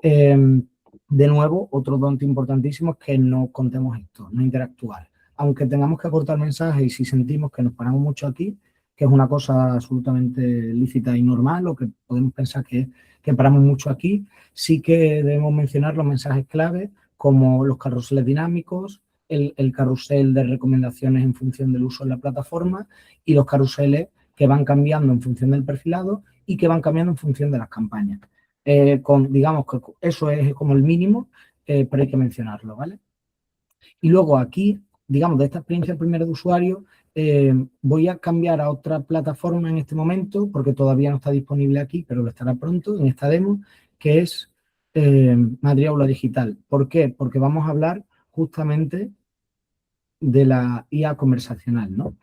De nuevo, otro punto importantísimo es que no contemos esto, no interactuar. Aunque tengamos que acortar mensajes y si sentimos que nos paramos mucho aquí, que es una cosa absolutamente lícita y normal, o que podemos pensar que paramos mucho aquí, sí que debemos mencionar los mensajes clave, como los carruseles dinámicos, el carrusel de recomendaciones en función del uso en la plataforma y los carruseles que van cambiando en función del perfilado y que van cambiando en función de las campañas. Digamos que eso es como el mínimo, pero hay que mencionarlo, ¿vale? Y luego aquí, digamos, de esta experiencia primero de usuario, voy a cambiar a otra plataforma en este momento, porque todavía no está disponible aquí, pero lo estará pronto en esta demo, que es Madrid Aula Digital. ¿Por qué? Porque vamos a hablar justamente de la IA conversacional, ¿no?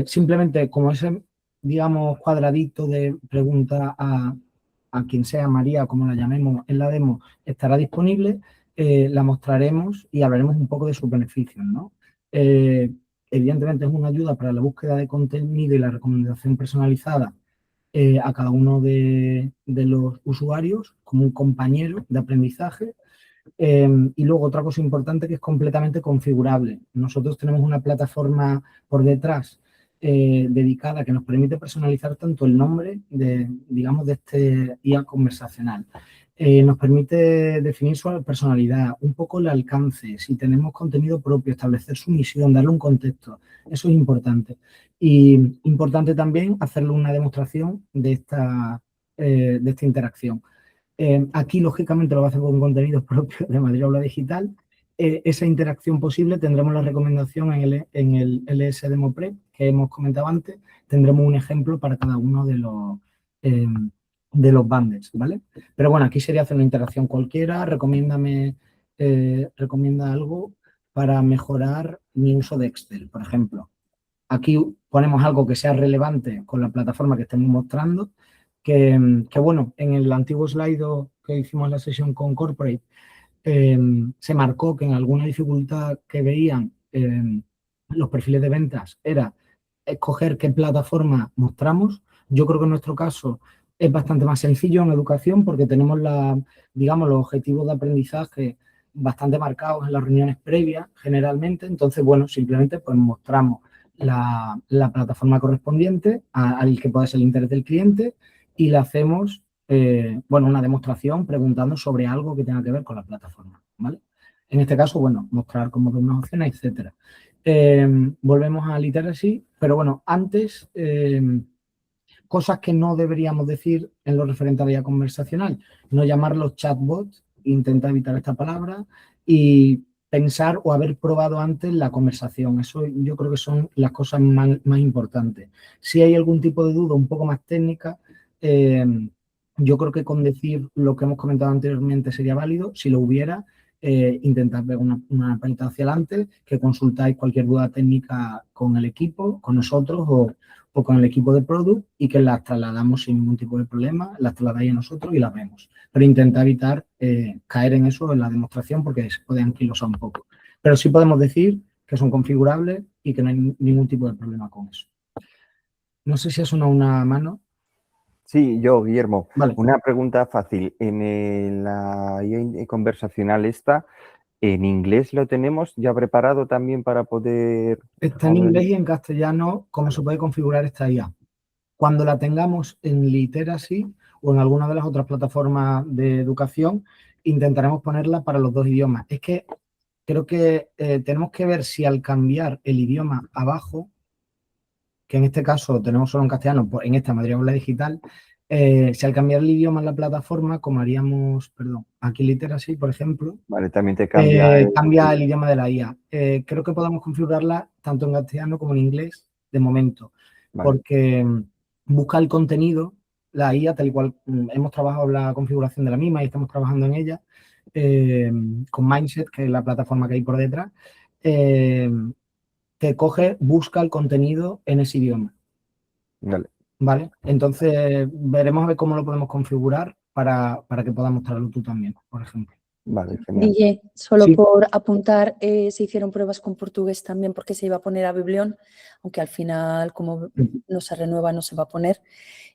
Simplemente como ese, digamos, cuadradito de pregunta a quien sea María, como la llamemos en la demo, estará disponible, la mostraremos y hablaremos un poco de sus beneficios, ¿no? Evidentemente es una ayuda para la búsqueda de contenido y la recomendación personalizada a cada uno de los usuarios como un compañero de aprendizaje. Y luego otra cosa importante que es completamente configurable. Nosotros tenemos una plataforma por detrás dedicada que nos permite personalizar tanto el nombre digamos, de este IA conversacional. Nos permite definir su personalidad, un poco el alcance, si tenemos contenido propio, establecer su misión, darle un contexto. Eso es importante. Y importante también hacerle una demostración de esta interacción. Aquí, lógicamente, lo va a hacer con contenidos propios de Madrid Aula Digital. Esa interacción posible tendremos la recomendación en el LS Demo Prep que hemos comentado antes. Tendremos un ejemplo para cada uno de los bundles, ¿vale? Pero bueno, aquí sería hacer una interacción cualquiera. Recomienda algo para mejorar mi uso de Excel, por ejemplo. Aquí ponemos algo que sea relevante con la plataforma que estemos mostrando. Que bueno, en el antiguo slide que hicimos en la sesión con Corporate, se marcó que en alguna dificultad que veían los perfiles de ventas era escoger qué plataforma mostramos. Yo creo que en nuestro caso es bastante más sencillo en educación porque tenemos digamos, los objetivos de aprendizaje bastante marcados en las reuniones previas generalmente. Entonces, bueno, simplemente pues mostramos la plataforma correspondiente al que pueda ser el interés del cliente y le hacemos, bueno, una demostración preguntando sobre algo que tenga que ver con la plataforma, ¿vale? En este caso, bueno, mostrar cómo ver unas opciones, etcétera. Volvemos a literacy, pero bueno, antes, cosas que no deberíamos decir en lo referente a la IA conversacional. No llamarlos chatbots, intenta evitar esta palabra y pensar o haber probado antes la conversación. Eso yo creo que son las cosas más importantes. Si hay algún tipo de duda un poco más técnica, yo creo que con decir lo que hemos comentado anteriormente sería válido. Si lo hubiera, intentad ver una vuelta hacia adelante, que consultáis cualquier duda técnica con el equipo, con nosotros o con el equipo de Product y que las trasladamos sin ningún tipo de problema, las trasladáis a nosotros y las vemos. Pero intenta evitar caer en eso en la demostración porque se puede anquilosar un poco. Pero sí podemos decir que son configurables y que no hay ningún tipo de problema con eso. No sé si es una mano.
Sí, yo, Guillermo.
Vale.
Una pregunta fácil. En la IA conversacional esta, ¿en inglés lo tenemos ya preparado también para poder...?
Está en inglés y en castellano cómo se puede configurar esta IA. Cuando la tengamos en Literacy o en alguna de las otras plataformas de educación, intentaremos ponerla para los dos idiomas. Es que creo que tenemos que ver si al cambiar el idioma abajo, que en este caso tenemos solo en castellano, en esta Madrid Aula Digital, si al cambiar el idioma en la plataforma, como haríamos, perdón, aquí Literacy, por ejemplo,
Vale, también te cambia...
cambia el idioma de la IA. Creo que podemos configurarla tanto en castellano como en inglés de momento,
Vale.
porque busca el contenido, la IA, tal y cual hemos trabajado la configuración de la misma y estamos trabajando en ella, con Mindset, que es la plataforma que hay por detrás, que busca el contenido en ese idioma.
Vale.
¿Vale? Entonces, veremos a ver cómo lo podemos configurar para que puedas mostrarlo tú también, por ejemplo.
Vale, genial.
Guille, solo
Sí.
por apuntar, se hicieron pruebas con portugués también porque se iba a poner a Biblión, aunque al final, como no se renueva, no se va a poner.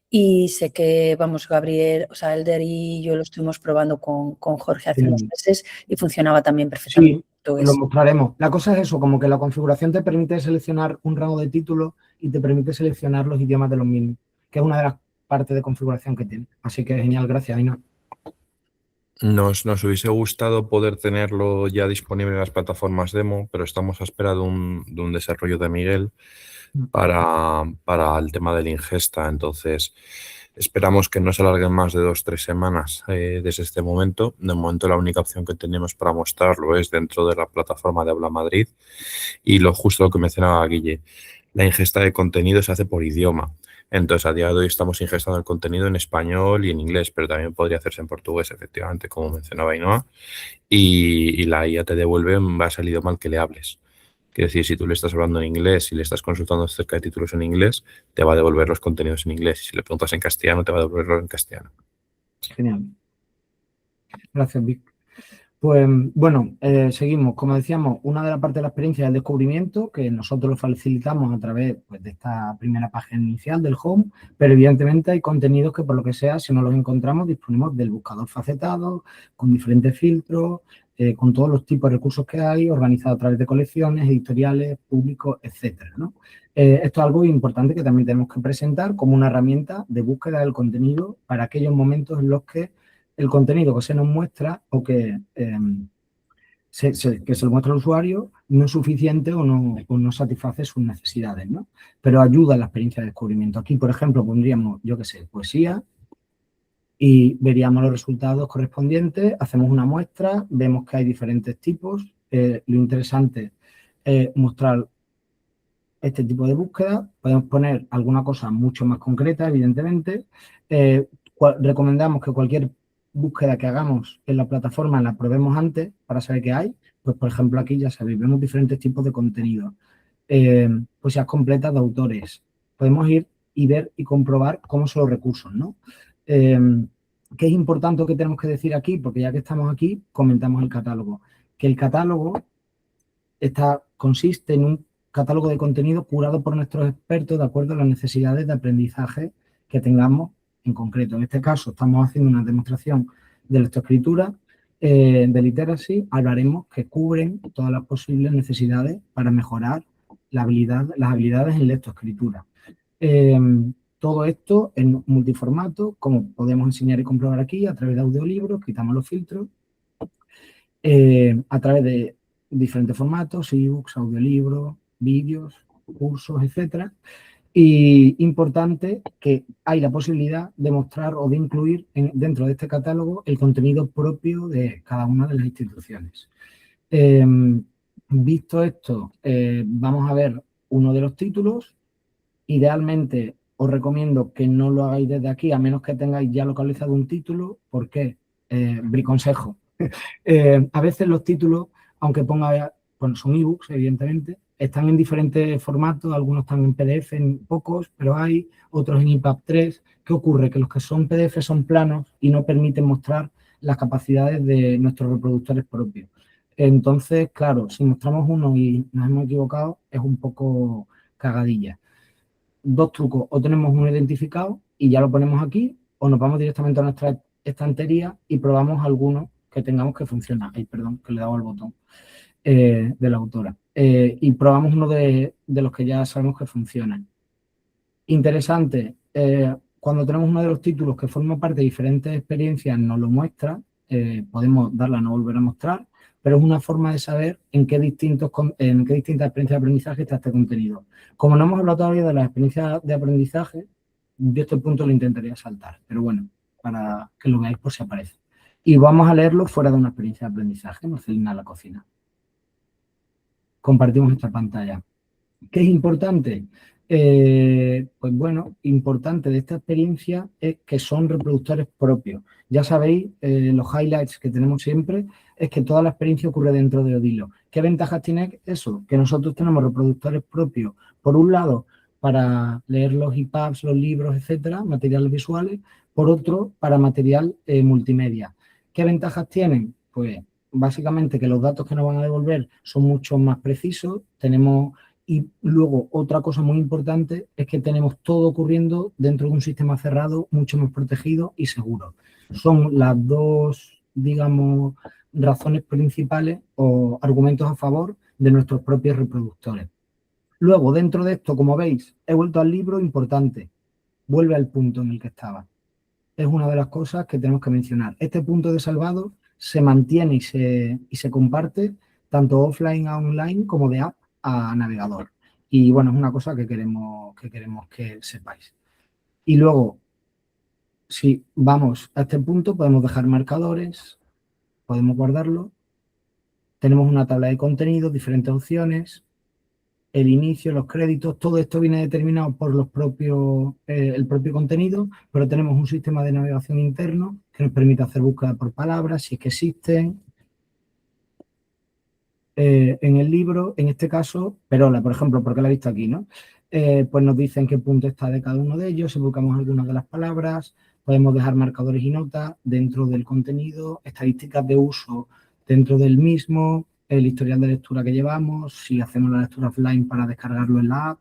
Y sé que, vamos, Gabriel, o sea, Elder y yo lo estuvimos probando con Jorge hace
Sí.
unos meses y funcionaba también perfectamente
Sí,
en portugués.
lo mostraremos. La cosa es eso, como que la configuración te permite seleccionar un rango de títulos y te permite seleccionar los idiomas de los mismos, que es una de las partes de configuración que tiene. Así que genial, gracias, Aina.
Nos hubiese gustado poder tenerlo ya disponible en las plataformas demo, pero estamos a espera de un desarrollo de Miguel para el tema de la ingesta. Entonces, esperamos que no se alarguen más de 2 o 3 semanas desde este momento. De momento, la única opción que tenemos para mostrarlo es dentro de la plataforma de Habla Madrid. Y justo lo que mencionaba Guille, la ingesta de contenido se hace por idioma. Entonces, a día de hoy estamos ingestando el contenido en español y en inglés, pero también podría hacerse en portugués, efectivamente, como mencionaba Ainhoa. Y la IA te devuelve en base al idioma al que le hables. Quiere decir, si tú le estás hablando en inglés y le estás consultando acerca de títulos en inglés, te va a devolver los contenidos en inglés. Y si le preguntas en castellano, te va a devolverlo en castellano.
Genial. Gracias, Vic. Pues bueno, seguimos. Como decíamos, una de las partes de la experiencia es el descubrimiento, que nosotros lo facilitamos a través pues, de esta primera página inicial del home, pero evidentemente hay contenidos que por lo que sea, si no los encontramos, disponemos del buscador facetado, con diferentes filtros, con todos los tipos de recursos que hay, organizados a través de colecciones, editoriales, públicos, etcétera, ¿no? Esto es algo importante que también tenemos que presentar como una herramienta de búsqueda del contenido para aquellos momentos en los que el contenido que se nos muestra o que se lo muestra al usuario no es suficiente o no satisface sus necesidades, ¿no? Pero ayuda a la experiencia de descubrimiento. Aquí, por ejemplo, pondríamos, yo qué sé, poesía y veríamos los resultados correspondientes, hacemos una muestra, vemos que hay diferentes tipos. Lo interesante es mostrar este tipo de búsqueda. Podemos poner alguna cosa mucho más concreta, evidentemente. Recomendamos que cualquier búsqueda que hagamos en la plataforma la probemos antes para saber qué hay. Pues, por ejemplo, aquí ya sabéis, vemos diferentes tipos de contenido. Poesías completas de autores. Podemos ir y ver y comprobar cómo son los recursos, ¿no? ¿Qué es importante que tenemos que decir aquí? Porque ya que estamos aquí, comentamos el catálogo. Que el catálogo consiste en un catálogo de contenido curado por nuestros expertos de acuerdo a las necesidades de aprendizaje que tengamos en concreto. En este caso, estamos haciendo una demostración de lectoescritura, de literacy. Hablaremos que cubren todas las posibles necesidades para mejorar las habilidades en lectoescritura. Todo esto en multiformato, como podemos enseñar y comprobar aquí, a través de audiolibros, quitamos los filtros, a través de diferentes formatos, ebooks, audiolibros, vídeos, cursos, etcétera. Y importante que hay la posibilidad de mostrar o de incluir dentro de este catálogo el contenido propio de cada una de las instituciones. Visto esto, vamos a ver uno de los títulos. Idealmente os recomiendo que no lo hagáis desde aquí, a menos que tengáis ya localizado un título. ¿Por qué? Briconsejo. A veces los títulos, aunque ponga, bueno, son ebooks, evidentemente, están en diferentes formatos, algunos están en PDF, en pocos, pero hay otros en EPUB 3. ¿Qué ocurre? Que los que son PDF son planos y no permiten mostrar las capacidades de nuestros reproductores propios. Entonces, claro, si mostramos uno y nos hemos equivocado, es un poco cagadilla. Dos trucos: o tenemos uno identificado y ya lo ponemos aquí, o nos vamos directamente a nuestra estantería y probamos alguno que tengamos que funciona. Ay, perdón, que le he dado al botón de la autora. Y probamos uno de los que ya sabemos que funcionan. Interesante, cuando tenemos uno de los títulos que forma parte de diferentes experiencias, nos lo muestra, podemos darle a no volver a mostrar, pero es una forma de saber en qué distintas experiencias de aprendizaje está este contenido. Como no hemos hablado todavía de las experiencias de aprendizaje, yo este punto lo intentaría saltar, pero bueno, para que lo veáis por si aparece. Y vamos a leerlo fuera de una experiencia de aprendizaje, Marcelina a la cocina. Compartimos esta pantalla. ¿Qué es importante? Pues bueno, importante de esta experiencia es que son reproductores propios. Ya sabéis, los highlights que tenemos siempre es que toda la experiencia ocurre dentro de Odilo. ¿Qué ventajas tiene eso? Que nosotros tenemos reproductores propios, por un lado, para leer los EPUBs, los libros, etcétera, materiales visuales, por otro, para material multimedia. ¿Qué ventajas tienen? Pues básicamente que los datos que nos van a devolver son mucho más precisos, y luego otra cosa muy importante es que tenemos todo ocurriendo dentro de un sistema cerrado, mucho más protegido y seguro. Son las dos, digamos, razones principales o argumentos a favor de nuestros propios reproductores. Luego, dentro de esto, como veis, he vuelto al libro, importante, vuelve al punto en el que estaba. Es una de las cosas que tenemos que mencionar. Este punto de salvado se mantiene y se comparte tanto offline a online como de app a navegador. Y bueno, es una cosa que queremos que sepáis. Y luego, si vamos a este punto, podemos dejar marcadores, podemos guardarlo. Tenemos una tabla de contenidos, diferentes opciones, el inicio, los créditos, todo esto viene determinado por el propio contenido, pero tenemos un sistema de navegación interno que nos permite hacer búsqueda por palabras, si es que existen. En el libro, en este caso, Perola, por ejemplo, porque la he visto aquí, ¿no? Pues nos dice en qué punto está de cada uno de ellos, si buscamos algunas de las palabras, podemos dejar marcadores y notas dentro del contenido, estadísticas de uso dentro del mismo, el historial de lectura que llevamos, si hacemos la lectura offline para descargarlo en la app,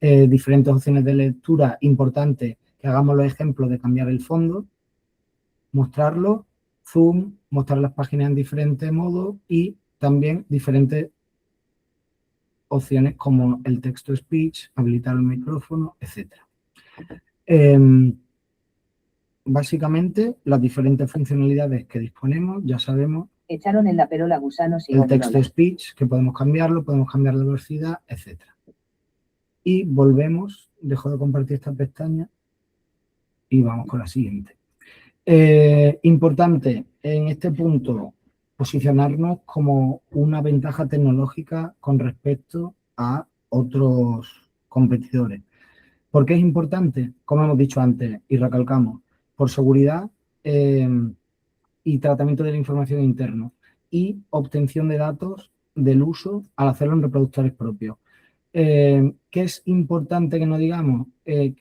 diferentes opciones de lectura. Importante que hagamos los ejemplos de cambiar el fondo, mostrarlo, zoom, mostrar las páginas en diferentes modos y también diferentes opciones como el text-to-speech, habilitar el micrófono, etc. Básicamente, las diferentes funcionalidades que disponemos, ya sabemos.
Echaron en la perola gusanos y
el text-to-speech, que podemos cambiar la velocidad, etc. Y volvemos, dejo de compartir esta pestaña y vamos con la siguiente. Importante en este punto posicionarnos como una ventaja tecnológica con respecto a otros competidores. ¿Por qué es importante? Como hemos dicho antes y recalcamos, por seguridad y tratamiento de la información interno y obtención de datos del uso al hacerlo en reproductores propios. ¿Qué es importante que no digamos?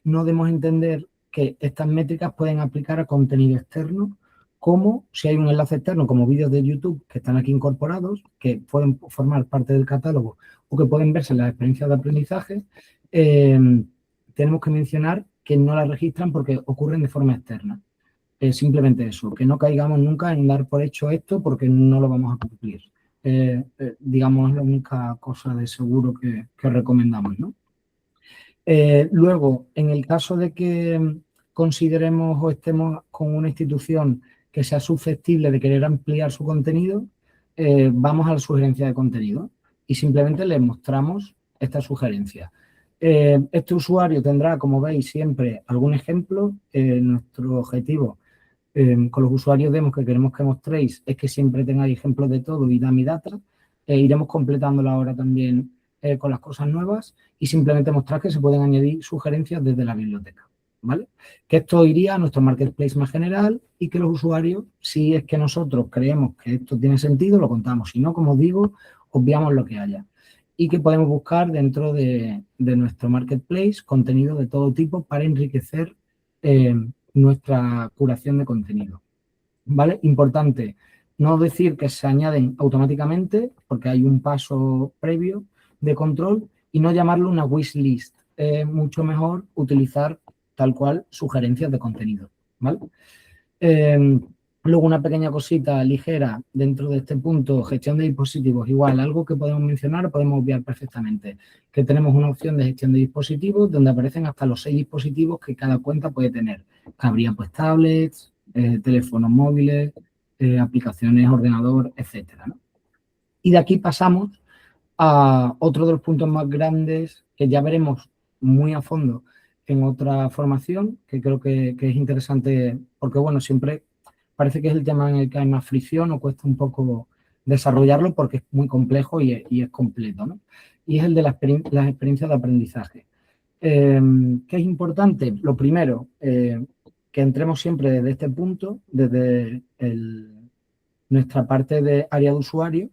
No debemos entender que estas métricas pueden aplicar a contenido externo, como si hay un enlace externo, como vídeos de YouTube que están aquí incorporados, que pueden formar parte del catálogo o que pueden verse en las experiencias de aprendizaje, tenemos que mencionar que no las registran porque ocurren de forma externa. Simplemente eso, que no caigamos nunca en dar por hecho esto porque no lo vamos a cumplir. Digamos, es la única cosa de seguro que recomendamos, ¿no? Luego, en el caso de que consideremos o estemos con una institución que sea susceptible de querer ampliar su contenido, vamos a la sugerencia de contenido y simplemente le mostramos esta sugerencia. Este usuario tendrá, como veis, siempre algún ejemplo. Nuestro objetivo con los usuarios demos que queremos que mostréis es que siempre tengáis ejemplos de todo y dummy data. Iremos completándolo ahora también con las cosas nuevas y simplemente mostrar que se pueden añadir sugerencias desde la biblioteca, ¿vale? Que esto iría a nuestro marketplace más general y que los usuarios, si es que nosotros creemos que esto tiene sentido, lo contamos. Si no, como os digo, obviamos lo que haya. Y que podemos buscar dentro de nuestro marketplace contenido de todo tipo para enriquecer nuestra curación de contenido, ¿vale? Importante, no decir que se añaden automáticamente porque hay un paso previo de control y no llamarlo una wishlist. Es mucho mejor utilizar tal cual sugerencias de contenido, ¿vale? Luego una pequeña cosita ligera dentro de este punto, gestión de dispositivos. Igual, algo que podemos mencionar, podemos obviar perfectamente, que tenemos una opción de gestión de dispositivos donde aparecen hasta los 6 dispositivos que cada cuenta puede tener. Cabría pues tablets, teléfonos móviles, aplicaciones, ordenador, etcétera, ¿no? Y de aquí pasamos a otro de los puntos más grandes que ya veremos muy a fondo en otra formación, que creo que es interesante porque, bueno, siempre parece que es el tema en el que hay más fricción o cuesta un poco desarrollarlo porque es muy complejo y es completo, ¿no? Y es el de las experiencias de aprendizaje. ¿Qué es importante? Lo primero, que entremos siempre desde este punto, desde nuestra parte de área de usuario,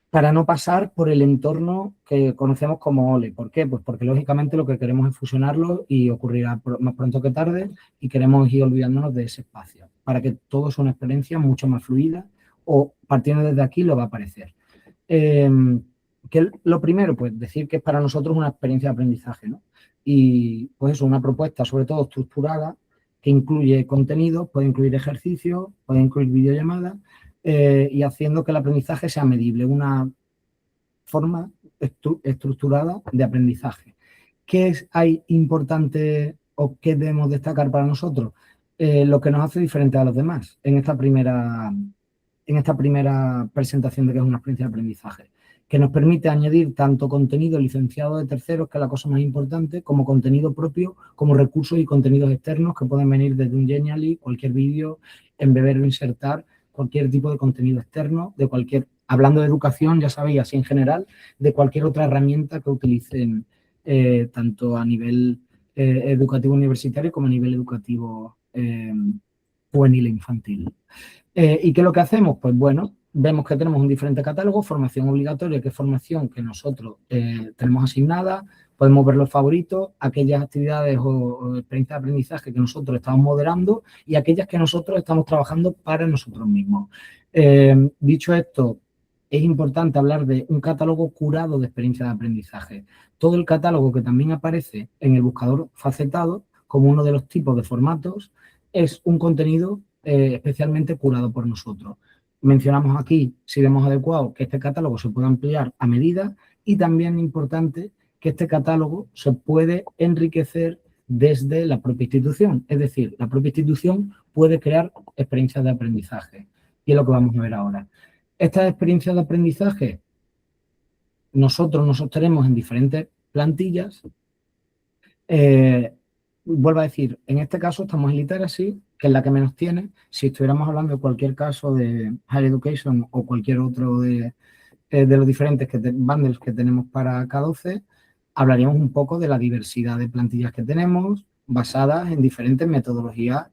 para no pasar por el entorno que conocemos como OLE. ¿Por qué? Pues porque, lógicamente, lo que queremos es fusionarlo y ocurrirá más pronto que tarde y queremos ir olvidándonos de ese espacio para que todo sea una experiencia mucho más fluida o, partiendo desde aquí, lo va a aparecer. Lo primero, pues, decir que es para nosotros una experiencia de aprendizaje, ¿no? Y, pues eso, una propuesta, sobre todo, estructurada, que incluye contenido, puede incluir ejercicios, puede incluir videollamadas, y haciendo que el aprendizaje sea medible, una forma estructurada de aprendizaje. ¿Qué hay importante o qué debemos destacar para nosotros? Lo que nos hace diferente a los demás en esta primera presentación de que es una experiencia de aprendizaje, que nos permite añadir tanto contenido licenciado de terceros, que es la cosa más importante, como contenido propio, como recursos y contenidos externos que pueden venir desde un Genially, cualquier vídeo, embeber o insertar, cualquier tipo de contenido externo, hablando de educación, ya sabéis, así en general, de cualquier otra herramienta que utilicen tanto a nivel educativo universitario como a nivel educativo juvenil e infantil. ¿Y qué es lo que hacemos? Pues bueno, vemos que tenemos un diferente catálogo, formación obligatoria, que es formación que nosotros tenemos asignada, podemos ver los favoritos, aquellas actividades o experiencias de aprendizaje que nosotros estamos moderando y aquellas que nosotros estamos trabajando para nosotros mismos. Dicho esto, es importante hablar de un catálogo curado de experiencias de aprendizaje. Todo el catálogo que también aparece en el buscador facetado, como uno de los tipos de formatos, es un contenido especialmente curado por nosotros. Mencionamos aquí, si vemos adecuado, que este catálogo se puede ampliar a medida y también importante que este catálogo se puede enriquecer desde la propia institución. Es decir, la propia institución puede crear experiencias de aprendizaje. Y es lo que vamos a ver ahora. Estas experiencias de aprendizaje nosotros nos sostenemos en diferentes plantillas. Vuelvo a decir, en este caso estamos en Literacy, que es la que menos tiene. Si estuviéramos hablando de cualquier caso de Higher Education o cualquier otro de los diferentes bundles que tenemos para K12, hablaríamos un poco de la diversidad de plantillas que tenemos basadas en diferentes metodologías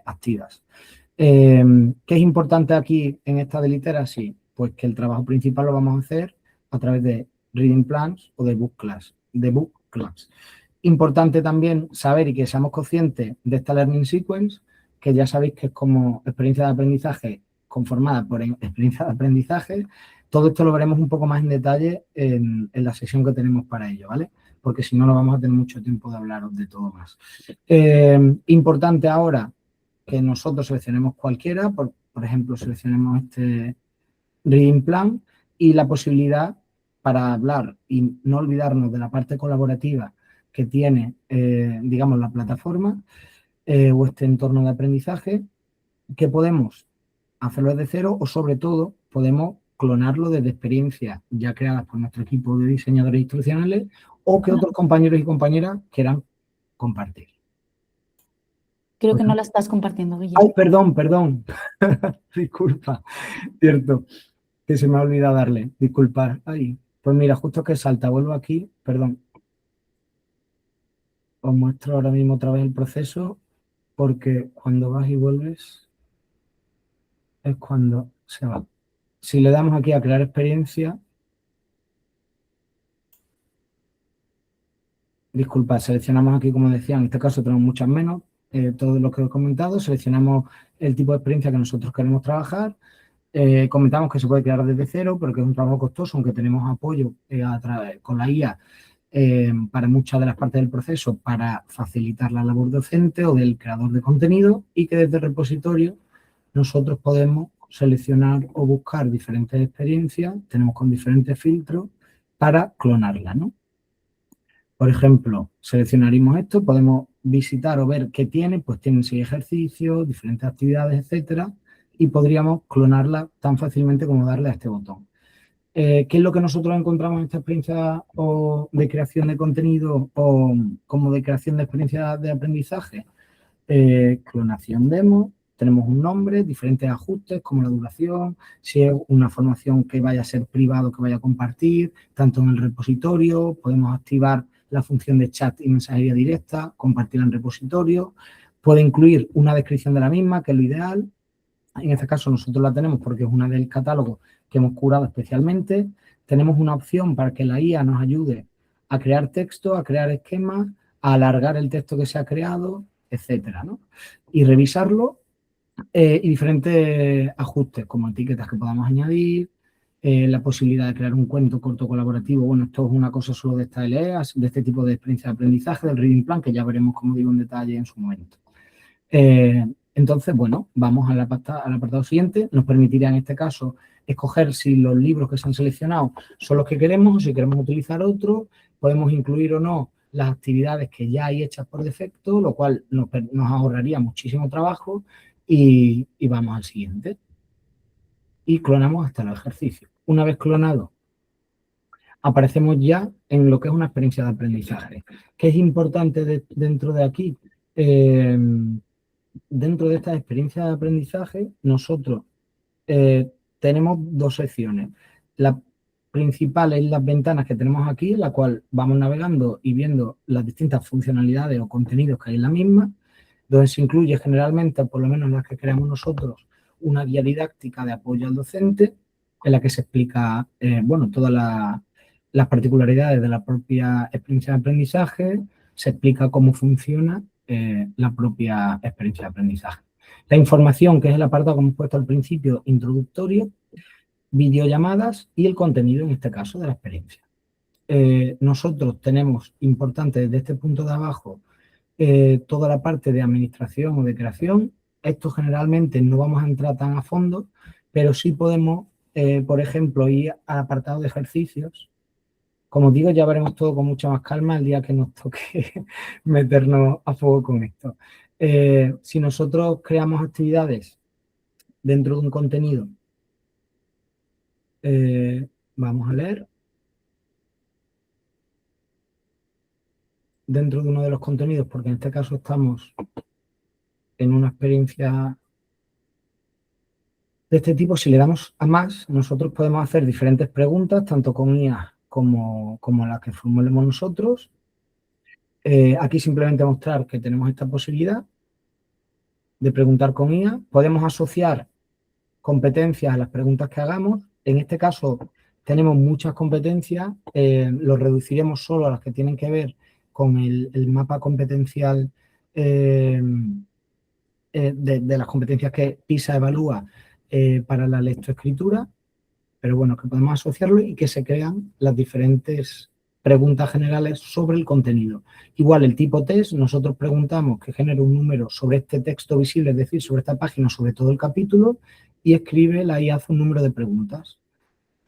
activas. ¿Qué es importante aquí en esta de Literacy? Pues que el trabajo principal lo vamos a hacer a través de Reading Plans o de Book Class. Importante también saber y que seamos conscientes de esta Learning Sequence, que ya sabéis que es como experiencia de aprendizaje conformada por experiencia de aprendizaje. Todo esto lo veremos un poco más en detalle en la sesión que tenemos para ello, ¿vale? Porque si no, no vamos a tener mucho tiempo de hablaros de todo más. Importante ahora que nosotros seleccionemos cualquiera, por ejemplo, seleccionemos este Reading Plan y la posibilidad para hablar y no olvidarnos de la parte colaborativa que tiene, digamos, la plataforma o este entorno de aprendizaje, que podemos hacerlo desde cero o, sobre todo, podemos clonarlo desde experiencias ya creadas por nuestro equipo de diseñadores instruccionales o que otros compañeros y compañeras quieran compartir.
Creo que no la estás compartiendo, Guillermo.
Ay, perdón. Disculpa. Cierto, que se me ha olvidado darle. Disculpad. Ay, pues mira, justo que salta. Vuelvo aquí. Perdón. Os muestro ahora mismo otra vez el proceso porque cuando vas y vuelves es cuando se va. Si le damos aquí a crear experiencia, disculpad, seleccionamos aquí, como decía, en este caso tenemos muchas menos, todo lo que os he comentado, seleccionamos el tipo de experiencia que nosotros queremos trabajar, comentamos que se puede crear desde cero, pero que es un trabajo costoso, aunque tenemos apoyo con la IA para muchas de las partes del proceso para facilitar la labor docente o del creador de contenido, y que desde el repositorio nosotros podemos seleccionar o buscar diferentes experiencias, tenemos con diferentes filtros para clonarlas, ¿no? Por ejemplo, seleccionaríamos esto, podemos visitar o ver qué tiene, pues tienen 6 ejercicios, diferentes actividades, etcétera, y podríamos clonarla tan fácilmente como darle a este botón. ¿Qué es lo que nosotros encontramos en esta experiencia o de creación de contenido o como de creación de experiencias de aprendizaje? Clonación demo, tenemos un nombre, diferentes ajustes como la duración, si es una formación que vaya a ser privado, que vaya a compartir, tanto en el repositorio, podemos activar la función de chat y mensajería directa, compartirla en repositorio, puede incluir una descripción de la misma, que es lo ideal. En este caso nosotros la tenemos porque es una del catálogo que hemos curado especialmente. Tenemos una opción para que la IA nos ayude a crear texto, a crear esquemas, a alargar el texto que se ha creado, etcétera, ¿no? Y revisarlo y diferentes ajustes como etiquetas que podamos añadir, la posibilidad de crear un cuento corto colaborativo. Bueno, esto es una cosa solo de esta LE, de este tipo de experiencia de aprendizaje, del Reading Plan, que ya veremos, como digo, en detalle en su momento. Entonces, bueno, vamos al apartado siguiente. Nos permitirá en este caso escoger si los libros que se han seleccionado son los que queremos o si queremos utilizar otros. Podemos incluir o no las actividades que ya hay hechas por defecto, lo cual nos ahorraría muchísimo trabajo, y vamos al siguiente. Y clonamos hasta los ejercicios. Una vez clonado, aparecemos ya en lo que es una experiencia de aprendizaje. ¿Qué es importante dentro de aquí? Dentro de esta experiencia de aprendizaje, nosotros tenemos 2 secciones. La principal es las ventanas que tenemos aquí, en la cual vamos navegando y viendo las distintas funcionalidades o contenidos que hay en la misma, donde se incluye generalmente, por lo menos las que creamos nosotros, una guía didáctica de apoyo al docente en la que se explica, bueno, todas las particularidades de la propia experiencia de aprendizaje, se explica cómo funciona la propia experiencia de aprendizaje. La información, que es el apartado que hemos puesto al principio, introductorio, videollamadas y el contenido, en este caso, de la experiencia. Nosotros tenemos importante desde este punto de abajo toda la parte de administración o de creación. Esto generalmente no vamos a entrar tan a fondo, pero sí podemos, por ejemplo, ir al apartado de ejercicios. Como digo, ya veremos todo con mucha más calma el día que nos toque meternos a fuego con esto. Si nosotros creamos actividades dentro de un contenido, vamos a leer. Dentro de uno de los contenidos, porque en este caso estamos en una experiencia de este tipo, si le damos a más, nosotros podemos hacer diferentes preguntas, tanto con IA como las que formulemos nosotros. Aquí simplemente mostrar que tenemos esta posibilidad de preguntar con IA. Podemos asociar competencias a las preguntas que hagamos. En este caso tenemos muchas competencias, lo reduciremos solo a las que tienen que ver con el mapa competencial de las competencias que PISA evalúa para la lectoescritura, pero bueno, que podemos asociarlo y que se crean las diferentes preguntas generales sobre el contenido. Igual el tipo test, nosotros preguntamos que genere un número sobre este texto visible, es decir, sobre esta página, sobre todo el capítulo, y escribe, la IA hace un número de preguntas.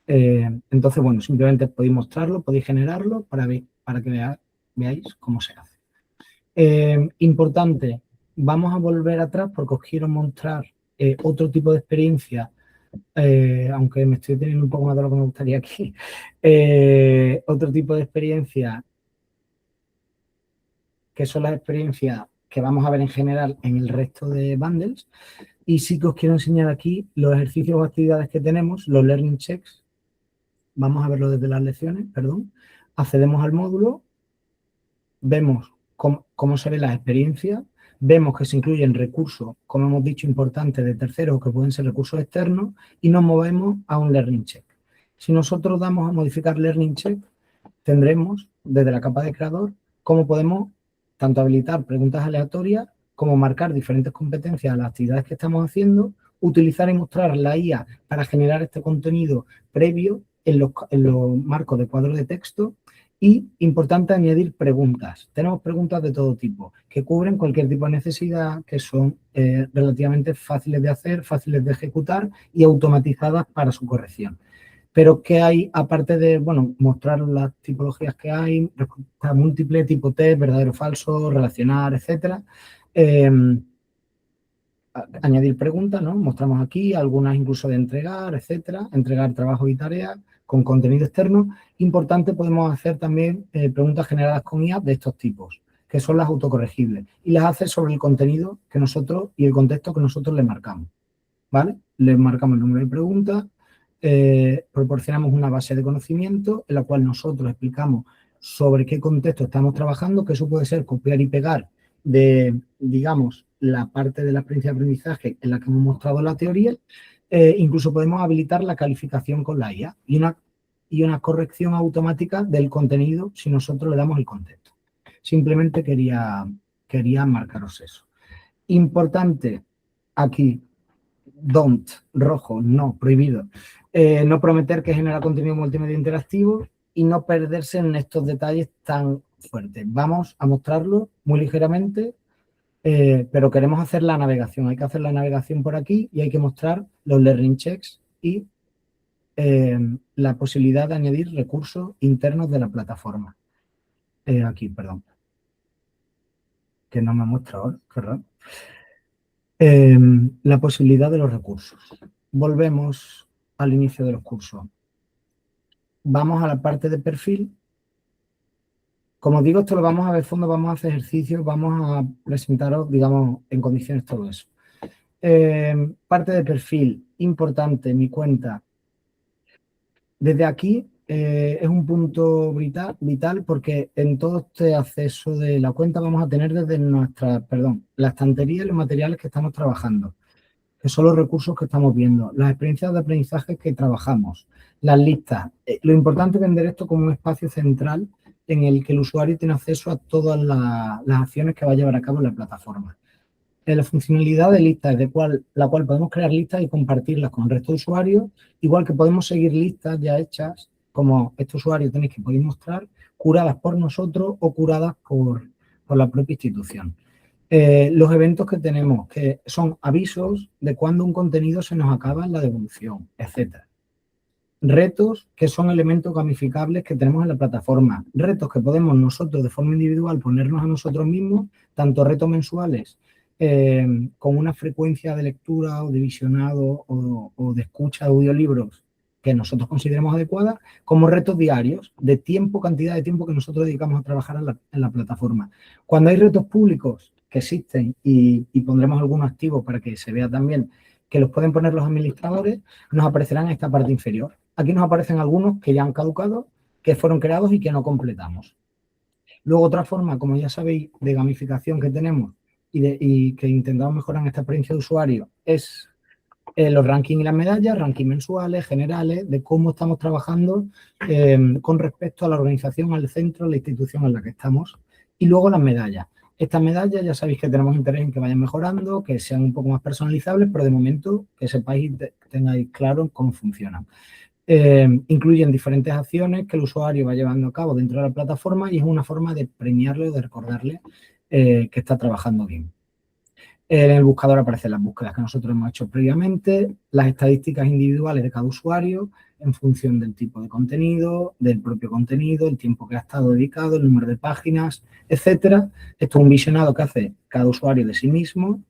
Entonces, bueno, simplemente podéis mostrarlo, podéis generarlo para que veáis cómo se hace. Importante, vamos a volver atrás porque os quiero mostrar otro tipo de experiencia, aunque me estoy teniendo un poco más de lo que me gustaría aquí, otro tipo de experiencia que son las experiencias que vamos a ver en general en el resto de bundles, y sí que os quiero enseñar aquí los ejercicios o actividades que tenemos, los learning checks. Vamos a verlo desde las lecciones, perdón. Accedemos al módulo, vemos cómo se ve la experiencia, vemos que se incluyen recursos, como hemos dicho, importantes de terceros, que pueden ser recursos externos, y nos movemos a un learning check. Si nosotros damos a modificar learning check, tendremos desde la capa de creador cómo podemos tanto habilitar preguntas aleatorias como marcar diferentes competencias a las actividades que estamos haciendo, utilizar y mostrar la IA para generar este contenido previo en los marcos de cuadros de texto. Y, importante, añadir preguntas. Tenemos preguntas de todo tipo, que cubren cualquier tipo de necesidad, que son relativamente fáciles de hacer, fáciles de ejecutar y automatizadas para su corrección. Pero ¿qué hay aparte de, bueno, mostrar las tipologías que hay, respuesta múltiple, tipo test, verdadero o falso, relacionar, etcétera? Añadir preguntas, ¿no? Mostramos aquí algunas incluso de entregar, etcétera, entregar trabajos y tareas con contenido externo. Importante, podemos hacer también preguntas generadas con IA de estos tipos, que son las autocorregibles, y las hace sobre el contenido que nosotros y el contexto que nosotros le marcamos, ¿vale? Le marcamos el número de preguntas, proporcionamos una base de conocimiento en la cual nosotros explicamos sobre qué contexto estamos trabajando, que eso puede ser copiar y pegar de, digamos, la parte de la experiencia de aprendizaje en la que hemos mostrado la teoría. Incluso podemos habilitar la calificación con la IA y una corrección automática del contenido si nosotros le damos el contexto. Simplemente quería marcaros eso. Importante aquí, don't, rojo, no, prohibido. No prometer que genera contenido multimedia interactivo y no perderse en estos detalles tan fuertes. Vamos a mostrarlo muy ligeramente, pero queremos hacer la navegación. Hay que hacer la navegación por aquí y hay que mostrar los learning checks y la posibilidad de añadir recursos internos de la plataforma. Aquí, perdón. Que no me muestra ahora, qué raro. La posibilidad de los recursos. Volvemos al inicio de los cursos. Vamos a la parte de perfil. Como digo, esto lo vamos a ver fondo, vamos a hacer ejercicios, vamos a presentaros, digamos, en condiciones todo eso. Parte de perfil, importante, mi cuenta. Desde aquí es un punto vital porque en todo este acceso de la cuenta vamos a tener desde la estantería y los materiales que estamos trabajando. que son los recursos que estamos viendo, las experiencias de aprendizaje que trabajamos, las listas. Lo importante es vender esto como un espacio central en el que el usuario tiene acceso a todas las acciones que va a llevar a cabo en la plataforma. La funcionalidad de listas, la cual podemos crear listas y compartirlas con el resto de usuarios, igual que podemos seguir listas ya hechas, como este usuario tenéis que podéis mostrar, curadas por nosotros o curadas por la propia institución. Los eventos que tenemos, que son avisos de cuando un contenido se nos acaba en la devolución, etc. Retos, que son elementos gamificables que tenemos en la plataforma. Retos que podemos nosotros de forma individual ponernos a nosotros mismos, tanto retos mensuales con una frecuencia de lectura o de visionado o de escucha de audiolibros que nosotros consideremos adecuada, como retos diarios de tiempo, cantidad de tiempo que nosotros dedicamos a trabajar en la plataforma. Cuando hay retos públicos que existen y pondremos algunos activos para que se vea también que los pueden poner los administradores, nos aparecerán en esta parte inferior. Aquí nos aparecen algunos que ya han caducado, que fueron creados y que no completamos. Luego, otra forma, como ya sabéis, de gamificación que tenemos y que intentamos mejorar en esta experiencia de usuario es los rankings y las medallas, rankings mensuales, generales, de cómo estamos trabajando con respecto a la organización, al centro, a la institución en la que estamos. Y luego las medallas. Estas medallas ya sabéis que tenemos interés en que vayan mejorando, que sean un poco más personalizables, pero de momento que sepáis, que tengáis claro cómo funcionan. Incluyen diferentes acciones que el usuario va llevando a cabo dentro de la plataforma y es una forma de premiarle o de recordarle que está trabajando bien. En el buscador aparecen las búsquedas que nosotros hemos hecho previamente, las estadísticas individuales de cada usuario en función del tipo de contenido, del propio contenido, el tiempo que ha estado dedicado, el número de páginas, etcétera. Esto es un visionado que hace cada usuario de sí mismo,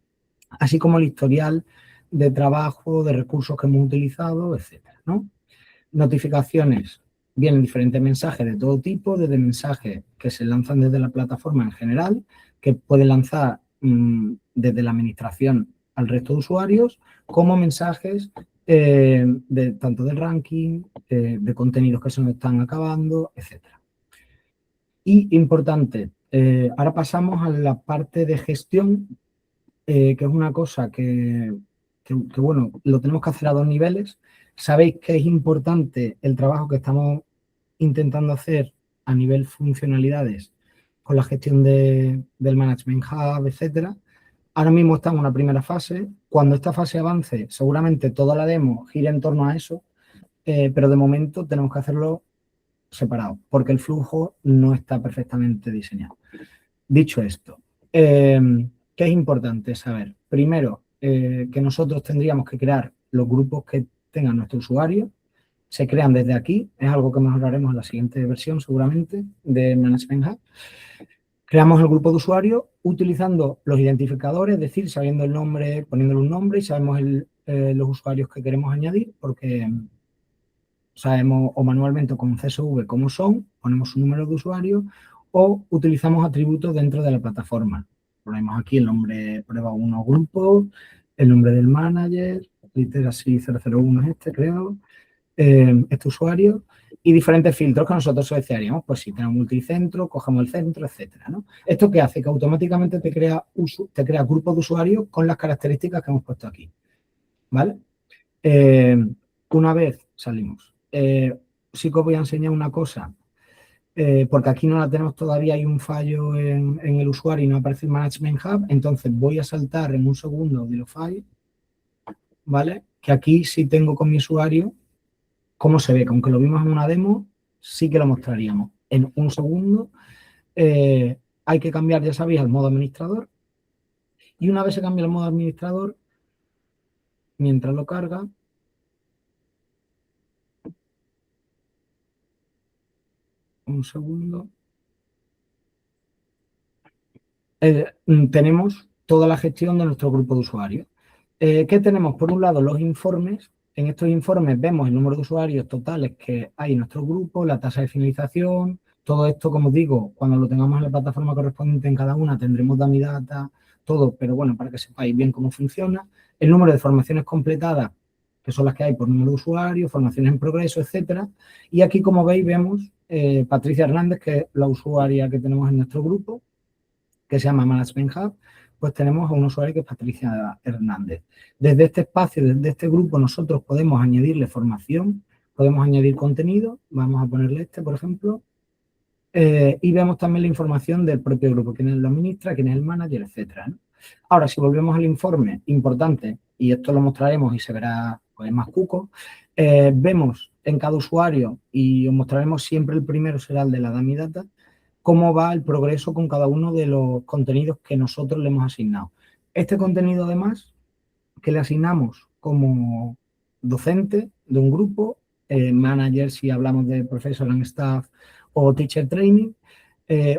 así como el historial de trabajo, de recursos que hemos utilizado, etcétera, ¿no? Notificaciones. Vienen diferentes mensajes de todo tipo, desde mensajes que se lanzan desde la plataforma en general, que pueden lanzar desde la administración al resto de usuarios, como mensajes tanto del ranking, de contenidos que se nos están acabando, etc. Y importante, ahora pasamos a la parte de gestión, que es una cosa que, bueno, lo tenemos que hacer a dos niveles. Sabéis que es importante el trabajo que estamos intentando hacer a nivel funcionalidades con la gestión del Management Hub, etcétera. Ahora mismo estamos en una primera fase. Cuando esta fase avance, seguramente toda la demo gira en torno a eso, pero de momento tenemos que hacerlo separado, porque el flujo no está perfectamente diseñado. Dicho esto, ¿qué es importante saber? Primero, que nosotros tendríamos que crear los grupos que tengan nuestro usuario. Se crean desde aquí, es algo que mejoraremos en la siguiente versión seguramente de Management Hub. Creamos el grupo de usuarios utilizando los identificadores, es decir, sabiendo el nombre, poniéndole un nombre y sabemos los usuarios que queremos añadir, porque sabemos o manualmente o con CSV cómo son, ponemos un número de usuario o utilizamos atributos dentro de la plataforma. Ponemos aquí el nombre prueba 1 grupo, el nombre del manager, literacy 001 es este, creo, este usuario, y diferentes filtros que nosotros seleccionaríamos, pues si tenemos multicentro, cogemos el centro, etcétera, ¿no? ¿Esto qué hace? Que automáticamente te crea grupos de usuarios con las características que hemos puesto aquí, ¿vale? Una vez salimos. Sí que os voy a enseñar una cosa, porque aquí no la tenemos todavía, hay un fallo en el usuario y no aparece el Management Hub, entonces voy a saltar en un segundo de los fallos, ¿vale? Que aquí sí tengo con mi usuario cómo se ve, que aunque lo vimos en una demo, sí que lo mostraríamos. En un segundo hay que cambiar, ya sabéis, al modo administrador. Y una vez se cambia el modo administrador, mientras lo carga, un segundo, tenemos toda la gestión de nuestro grupo de usuarios. ¿Qué tenemos? Por un lado, los informes. En estos informes vemos el número de usuarios totales que hay en nuestro grupo, la tasa de finalización, todo esto, como os digo, cuando lo tengamos en la plataforma correspondiente en cada una, tendremos Damidata, todo, pero bueno, para que sepáis bien cómo funciona. El número de formaciones completadas, que son las que hay por número de usuarios, formaciones en progreso, etcétera. Y aquí, como veis, vemos Patricia Hernández, que es la usuaria que tenemos en nuestro grupo, que se llama Management Hub, pues tenemos a un usuario que es Patricia Hernández. Desde este espacio, desde este grupo, nosotros podemos añadirle formación, podemos añadir contenido, vamos a ponerle este, por ejemplo, y vemos también la información del propio grupo, quién lo administra, quién es el manager, etcétera, ¿no? Ahora, si volvemos al informe, importante, y esto lo mostraremos y se verá pues, más cuco, vemos en cada usuario, y os mostraremos siempre el primero, será el de la dummy data, cómo va el progreso con cada uno de los contenidos que nosotros le hemos asignado. Este contenido, además, que le asignamos como docente de un grupo, manager si hablamos de professor and staff o teacher training,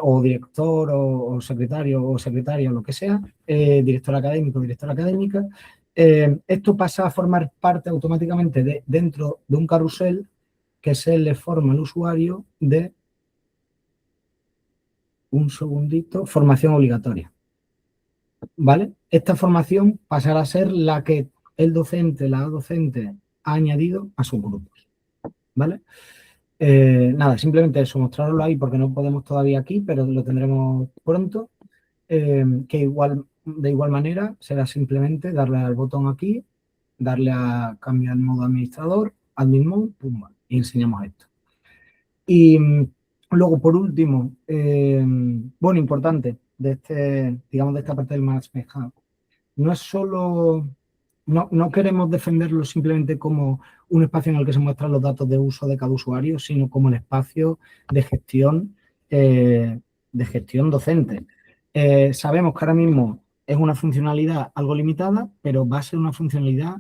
o director o secretario o secretaria o lo que sea, director académico o directora académica, esto pasa a formar parte automáticamente dentro de un carrusel que se le forma al usuario de, un segundito, formación obligatoria. ¿Vale? Esta formación pasará a ser la que el docente, la docente ha añadido a sus grupos. ¿Vale? Nada, simplemente eso, mostraroslo ahí porque no podemos todavía aquí, pero lo tendremos pronto. Que de igual manera será simplemente darle al botón aquí, darle a cambiar el modo administrador, admin mode, pum, y enseñamos esto. Y luego, por último, bueno, importante de digamos, de esta parte del Management Hub, no es solo, no queremos defenderlo simplemente como un espacio en el que se muestran los datos de uso de cada usuario, sino como el espacio de gestión docente. Sabemos que ahora mismo es una funcionalidad algo limitada, pero va a ser una funcionalidad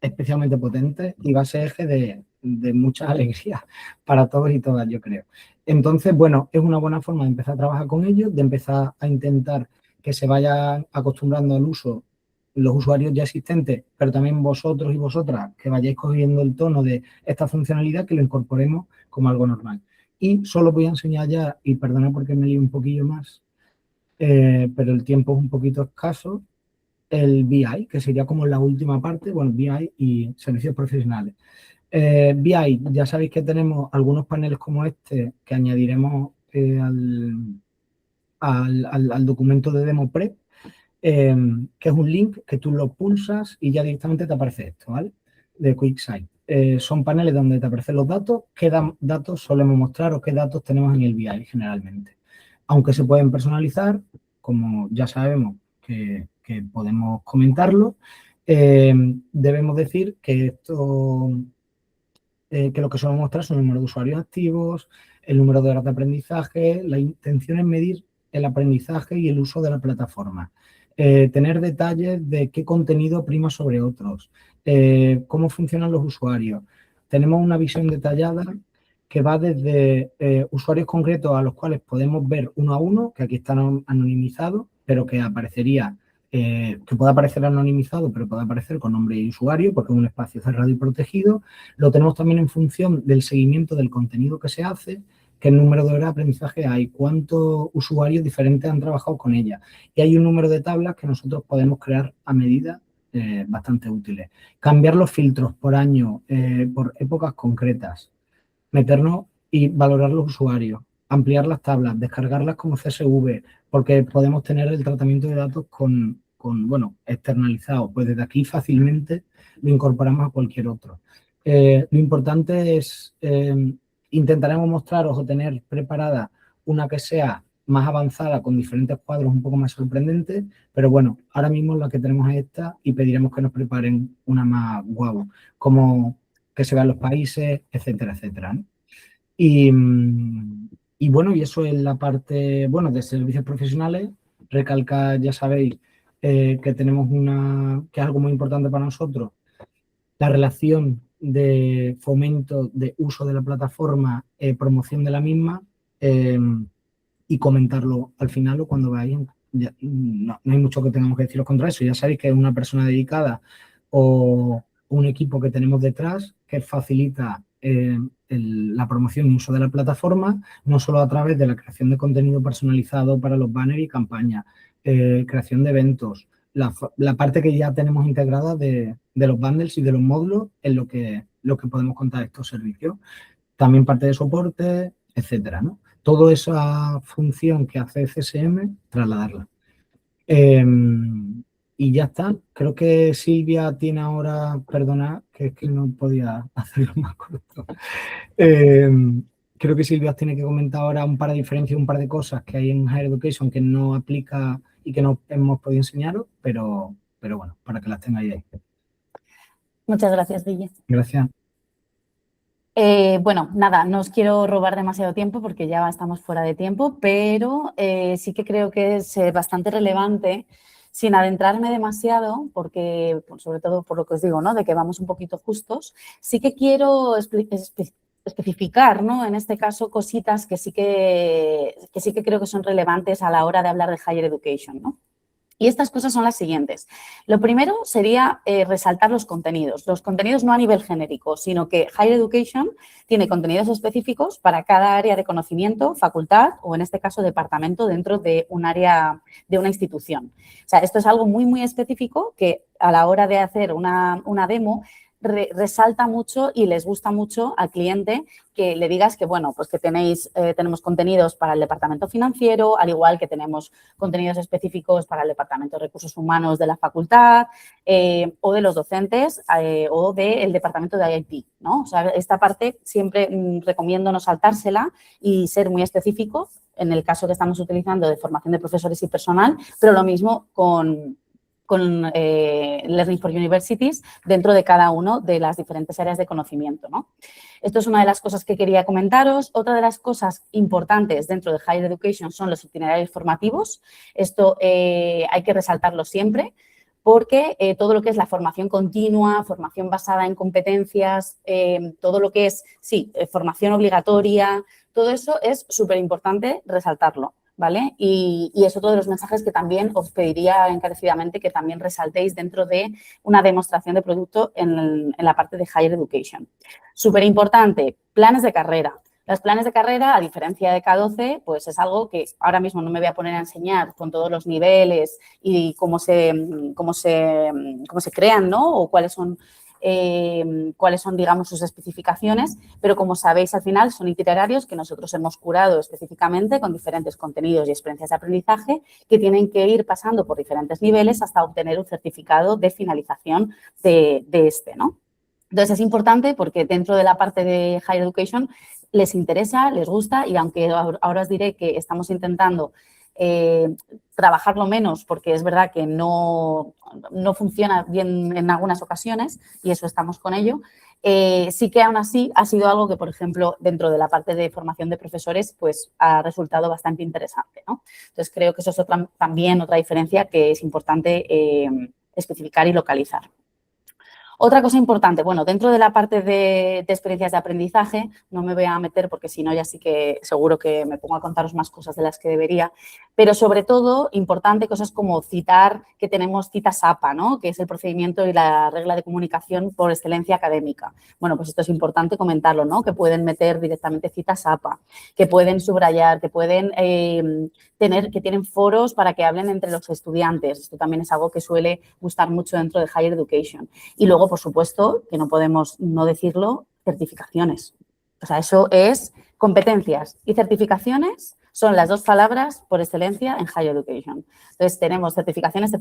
especialmente potente y va a ser eje de mucha alegría para todos y todas, yo creo. Entonces, bueno, es una buena forma de empezar a trabajar con ellos, de empezar a intentar que se vayan acostumbrando al uso los usuarios ya existentes, pero también vosotros y vosotras que vayáis cogiendo el tono de esta funcionalidad, que lo incorporemos como algo normal. Y solo voy a enseñar ya, y perdona porque me lío un poquillo más, pero el tiempo es un poquito escaso, el BI, que sería como la última parte, bueno, BI y servicios profesionales. BI, ya sabéis que tenemos algunos paneles como este que añadiremos al documento de demo prep, que es un link que tú lo pulsas y ya directamente te aparece esto, ¿vale? De QuickSight. Son paneles donde te aparecen los datos, qué datos solemos mostrar o qué datos tenemos en el BI generalmente. Aunque se pueden personalizar, como ya sabemos que podemos comentarlo, debemos decir que que lo que solemos mostrar son el número de usuarios activos, el número de horas de aprendizaje, la intención es medir el aprendizaje y el uso de la plataforma. Tener detalles de qué contenido prima sobre otros, cómo funcionan los usuarios. Tenemos una visión detallada que va desde usuarios concretos a los cuales podemos ver uno a uno, que aquí están anonimizados, pero que aparecería, que puede aparecer anonimizado, pero puede aparecer con nombre y usuario, porque es un espacio cerrado y protegido. Lo tenemos también en función del seguimiento del contenido que se hace, qué número de horas de aprendizaje hay, cuántos usuarios diferentes han trabajado con ella. Y hay un número de tablas que nosotros podemos crear a medida bastante útiles. Cambiar los filtros por año, por épocas concretas, meternos y valorar los usuarios, ampliar las tablas, descargarlas como CSV, porque podemos tener el tratamiento de datos bueno, externalizado. Pues desde aquí fácilmente lo incorporamos a cualquier otro. Lo importante es, intentaremos mostraros o tener preparada una que sea más avanzada con diferentes cuadros un poco más sorprendentes, pero bueno, ahora mismo la que tenemos es esta y pediremos que nos preparen una más guau, como que se vean los países, etcétera, etcétera, ¿no? Y bueno, y eso es la parte, bueno, de servicios profesionales. Recalcar, ya sabéis, que tenemos que es algo muy importante para nosotros, la relación de fomento de uso de la plataforma, promoción de la misma, y comentarlo al final o cuando veáis. No hay mucho que tengamos que deciros contra eso. Ya sabéis que es una persona dedicada o un equipo que tenemos detrás que facilita la promoción y uso de la plataforma, no solo a través de la creación de contenido personalizado para los banners y campañas, creación de eventos, la parte que ya tenemos integrada de los bundles y de los módulos en lo que podemos contar estos servicios. También parte de soporte, etcétera, ¿no? Toda esa función que hace CSM, trasladarla. Y ya está. Creo que Silvia tiene ahora, perdona, que es que no podía hacerlo más corto. Creo que Silvia tiene que comentar ahora un par de diferencias, un par de cosas que hay en Higher Education que no aplica y que no hemos podido enseñaros, pero bueno, para que las tengáis ahí.
Muchas gracias, Guille.
Gracias.
Bueno, nada, no os quiero robar demasiado tiempo porque ya estamos fuera de tiempo, pero sí que creo que es bastante relevante, sin adentrarme demasiado, porque sobre todo por lo que os digo, ¿no? De que vamos un poquito justos, sí que quiero especificar, ¿no? En este caso, cositas que sí que creo que son relevantes a la hora de hablar de Higher Education, ¿no? Y estas cosas son las siguientes. Lo primero sería resaltar los contenidos no a nivel genérico, sino que Higher Education tiene contenidos específicos para cada área de conocimiento, facultad o, en este caso, departamento dentro de un área de una institución. O sea, esto es algo muy, muy específico que a la hora de hacer una demo resalta mucho y les gusta mucho al cliente que le digas que, bueno, pues que tenemos contenidos para el departamento financiero, al igual que tenemos contenidos específicos para el departamento de recursos humanos de la facultad o de los docentes o del departamento de IT, ¿no? O sea, esta parte siempre recomiendo no saltársela y ser muy específico en el caso que estamos utilizando de formación de profesores y personal, pero lo mismo con Learning for Universities dentro de cada uno de las diferentes áreas de conocimiento, ¿no? Esto es una de las cosas que quería comentaros. Otra de las cosas importantes dentro de Higher Education son los itinerarios formativos. Esto hay que resaltarlo siempre porque todo lo que es la formación continua, formación basada en competencias, todo lo que es, formación obligatoria, todo eso es súper importante resaltarlo. ¿Vale? Y es otro de los mensajes que también os pediría encarecidamente que también resaltéis dentro de una demostración de producto en la parte de Higher Education. Súper importante, planes de carrera. Los planes de carrera, a diferencia de K12, pues es algo que ahora mismo no me voy a poner a enseñar con todos los niveles y cómo se crean, ¿no? O cuáles son, digamos, sus especificaciones, pero como sabéis, al final son itinerarios que nosotros hemos curado específicamente con diferentes contenidos y experiencias de aprendizaje que tienen que ir pasando por diferentes niveles hasta obtener un certificado de finalización de este, ¿no? Entonces, es importante porque dentro de la parte de Higher Education les interesa, les gusta y aunque ahora os diré que estamos intentando trabajarlo menos porque es verdad que no funciona bien en algunas ocasiones y eso estamos con ello, sí que aún así ha sido algo que, por ejemplo, dentro de la parte de formación de profesores, pues ha resultado bastante interesante, ¿no? Entonces, creo que eso es también otra diferencia que es importante especificar y localizar. Otra cosa importante, bueno, dentro de la parte de experiencias de aprendizaje, no me voy a meter porque si no ya sí que seguro que me pongo a contaros más cosas de las que debería, pero sobre todo importante cosas como citar que tenemos citas APA, ¿no? Que es el procedimiento y la regla de comunicación por excelencia académica. Bueno, pues esto es importante comentarlo, ¿no? Que pueden meter directamente citas APA, que pueden subrayar, que pueden que tienen foros para que hablen entre los estudiantes. Esto también es algo que suele gustar mucho dentro de Higher Education. Y luego, por supuesto, que no podemos no decirlo, certificaciones. O sea, eso es competencias y certificaciones son las dos palabras por excelencia en Higher Education. Entonces, tenemos certificaciones,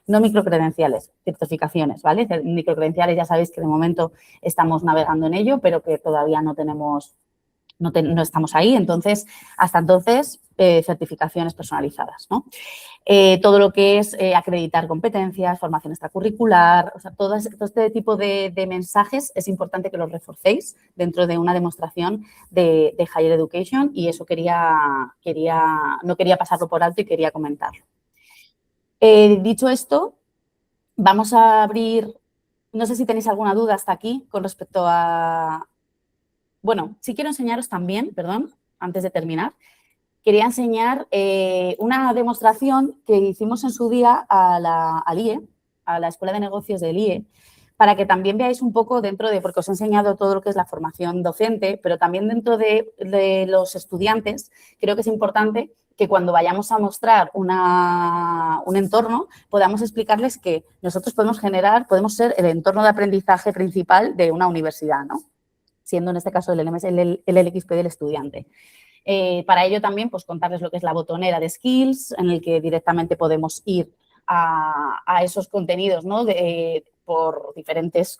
no microcredenciales, certificaciones, ¿vale? Microcredenciales ya sabéis que de momento estamos navegando en ello, pero que todavía no tenemos, no estamos ahí. Entonces, hasta entonces, certificaciones personalizadas, ¿no? Todo lo que es acreditar competencias, formación extracurricular, o sea, todo este tipo de mensajes es importante que los reforcéis dentro de una demostración de Higher Education y eso no quería pasarlo por alto y quería comentarlo. Dicho esto, vamos a abrir, no sé si tenéis alguna duda hasta aquí con respecto a... Bueno, sí quiero enseñaros también, perdón, antes de terminar, quería enseñar una demostración que hicimos en su día al IE, a la Escuela de Negocios del IE, para que también veáis un poco dentro de, porque os he enseñado todo lo que es la formación docente, pero también dentro de los estudiantes, creo que es importante que cuando vayamos a mostrar un entorno, podamos explicarles que nosotros podemos ser el entorno de aprendizaje principal de una universidad, ¿no? Siendo en este caso el LXP del estudiante. Para ello también pues contarles lo que es la botonera de skills, en el que directamente podemos ir a esos contenidos, ¿no? Por diferentes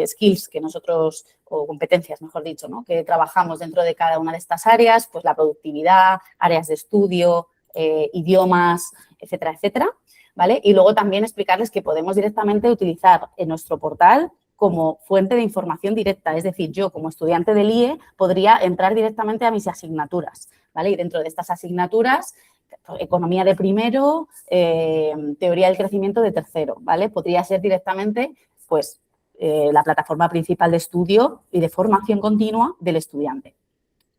skills que nosotros, o competencias, mejor dicho, ¿no? Que trabajamos dentro de cada una de estas áreas, pues la productividad, áreas de estudio, idiomas, etcétera, etcétera, ¿vale? Y luego también explicarles que podemos directamente utilizar en nuestro portal como fuente de información directa. Es decir, yo como estudiante del IE podría entrar directamente a mis asignaturas, ¿vale? Y dentro de estas asignaturas, economía de primero, teoría del crecimiento de tercero, ¿vale? Podría ser directamente, pues, la plataforma principal de estudio y de formación continua del estudiante.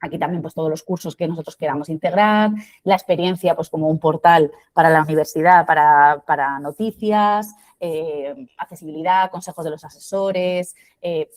Aquí también, pues, todos los cursos que nosotros queramos integrar, la experiencia, pues, como un portal para la universidad, para noticias, accesibilidad, consejos de los asesores,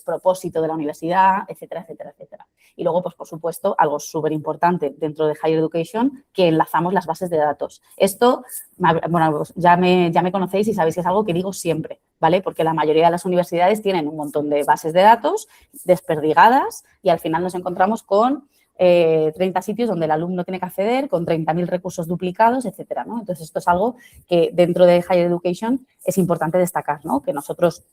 propósito de la universidad, etcétera, etcétera, etcétera. Y luego, pues, por supuesto, algo súper importante dentro de Higher Education, que enlazamos las bases de datos. Esto, bueno, pues ya me conocéis y sabéis que es algo que digo siempre, ¿vale? Porque la mayoría de las universidades tienen un montón de bases de datos desperdigadas y al final nos encontramos con 30 sitios donde el alumno tiene que acceder, con 30.000 recursos duplicados, etcétera, ¿no? Entonces, esto es algo que dentro de Higher Education es importante destacar, ¿no? Que nosotros,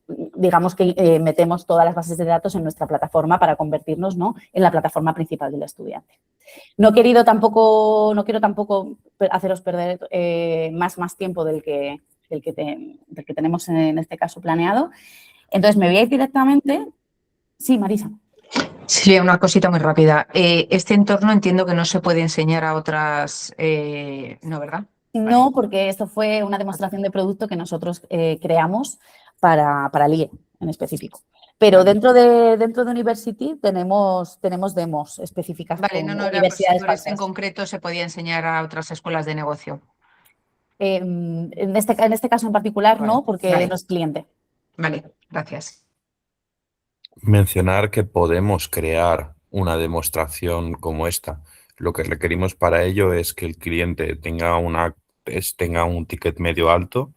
digamos que metemos todas las bases de datos en nuestra plataforma para convertirnos, ¿no? En la plataforma principal del estudiante. No quiero tampoco haceros perder más tiempo del que tenemos en este caso planeado. Entonces, me voy a ir directamente. Sí, Marisa.
Silvia, una cosita muy rápida. Este entorno entiendo que no se puede enseñar a otras, ¿no, verdad?
No, porque esto fue una demostración de producto que nosotros creamos para el IE en específico. Pero dentro de University tenemos demos específicas
Vale,
con
no, era
universidades
por este en
falsas.
concreto se podía enseñar a otras escuelas de negocio.
En este caso en particular
Vale,
no, porque
vale.
no es cliente.
Vale, gracias.
Mencionar que podemos crear una demostración como esta. Lo que requerimos para ello es que el cliente tenga un ticket medio alto,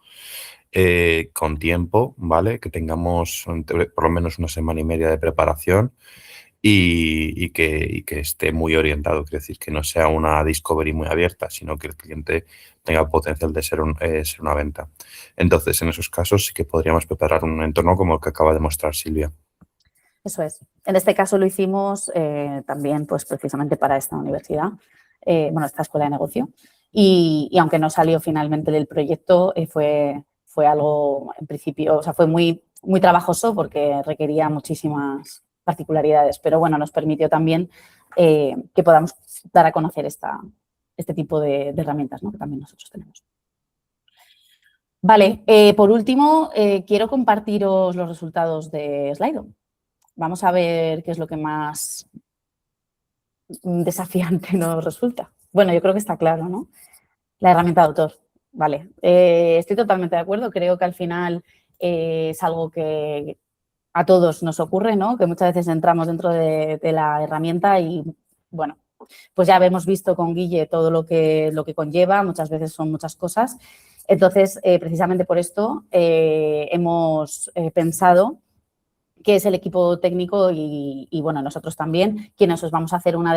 con tiempo, ¿vale? Que tengamos por lo menos una semana y media de preparación y que esté muy orientado. Quiere decir, que no sea una discovery muy abierta, sino que el cliente tenga potencial de ser una venta. Entonces, en esos casos sí que podríamos preparar un entorno como el que acaba de mostrar Silvia.
Eso es. En este caso lo hicimos también, pues precisamente para esta universidad, esta escuela de negocio. Y aunque no salió finalmente del proyecto, fue algo, en principio, o sea, fue muy, muy trabajoso porque requería muchísimas particularidades. Pero bueno, nos permitió también que podamos dar a conocer este tipo de herramientas, ¿no? Que también nosotros tenemos. Vale, por último, quiero compartiros los resultados de Slido. Vamos a ver qué es lo que más desafiante nos resulta. Bueno, yo creo que está claro, ¿no? La herramienta de autor. Vale, estoy totalmente de acuerdo. Creo que al final es algo que a todos nos ocurre, ¿no? Que muchas veces entramos dentro de la herramienta y, bueno, pues ya hemos visto con Guille todo lo que conlleva. Muchas veces son muchas cosas. Entonces, precisamente por esto hemos pensado que es el equipo técnico y bueno, nosotros también, quienes os vamos a hacer una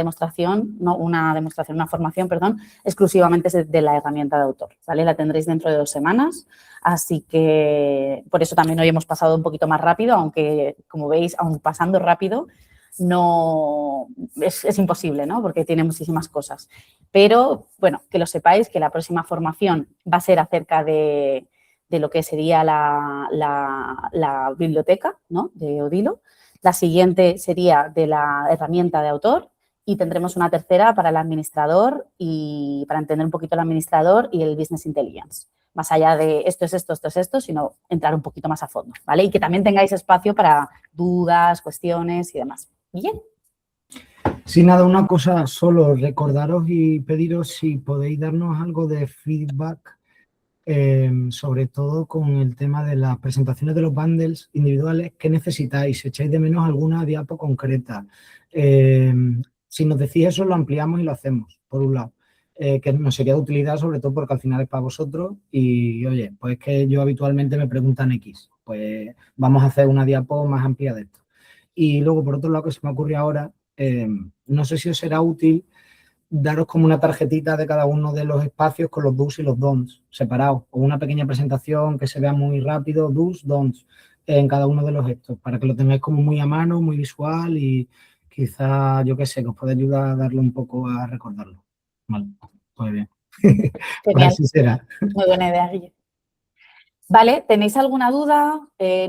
formación, exclusivamente de la herramienta de autor, ¿vale? La tendréis dentro de 2 semanas, así que por eso también hoy hemos pasado un poquito más rápido, aunque, como veis, aun pasando rápido, no es imposible, ¿no? Porque tiene muchísimas cosas. Pero, bueno, que lo sepáis, que la próxima formación va a ser acerca de lo que sería la biblioteca, ¿no? De Odilo. La siguiente sería de la herramienta de autor y tendremos una tercera para el administrador y para entender un poquito el administrador y el business intelligence. Más allá de esto es esto, sino entrar un poquito más a fondo, ¿vale? Y que también tengáis espacio para dudas, cuestiones y demás. ¿Bien?
Sin nada, una cosa, solo recordaros y pediros si podéis darnos algo de feedback, sobre todo con el tema de las presentaciones de los bundles individuales. ¿Qué necesitáis? ¿Echáis de menos alguna diapo concreta? Si nos decís eso, lo ampliamos y lo hacemos, por un lado. Que nos sería de utilidad, sobre todo porque al final es para vosotros y, oye, pues que yo habitualmente me preguntan X, pues vamos a hacer una diapo más amplia de esto. Y luego, por otro lado, que se me ocurre ahora, no sé si os será útil daros como una tarjetita de cada uno de los espacios con los do's y los don'ts separados, o una pequeña presentación que se vea muy rápido, do's, don'ts, en cada uno de los gestos, para que lo tengáis como muy a mano, muy visual y quizá, yo qué sé, que os pueda ayudar a darle un poco a recordarlo. Vale, pues bien. Pues
Genial.
así será.
Muy buena idea, Guille. Vale, ¿tenéis alguna duda?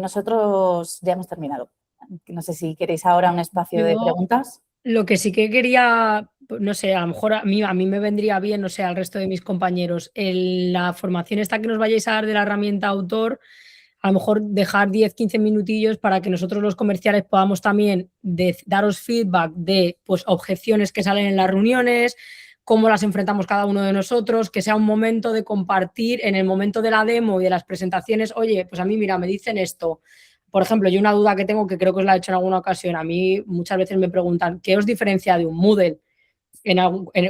Nosotros ya hemos terminado. No sé si queréis ahora un espacio de
Yo-
preguntas.
Lo que sí que quería, no sé, a lo mejor a mí me vendría bien, no sé, al resto de mis compañeros, la formación esta que nos vayáis a dar de la herramienta autor, a lo mejor dejar 10-15 minutillos para que nosotros los comerciales podamos también daros feedback de pues, objeciones que salen en las reuniones, cómo las enfrentamos cada uno de nosotros, que sea un momento de compartir en el momento de la demo y de las presentaciones, oye, pues a mí, mira, me dicen esto. Por ejemplo, yo una duda que tengo, que creo que os la he hecho en alguna ocasión, a mí muchas veces me preguntan, ¿qué os diferencia de un Moodle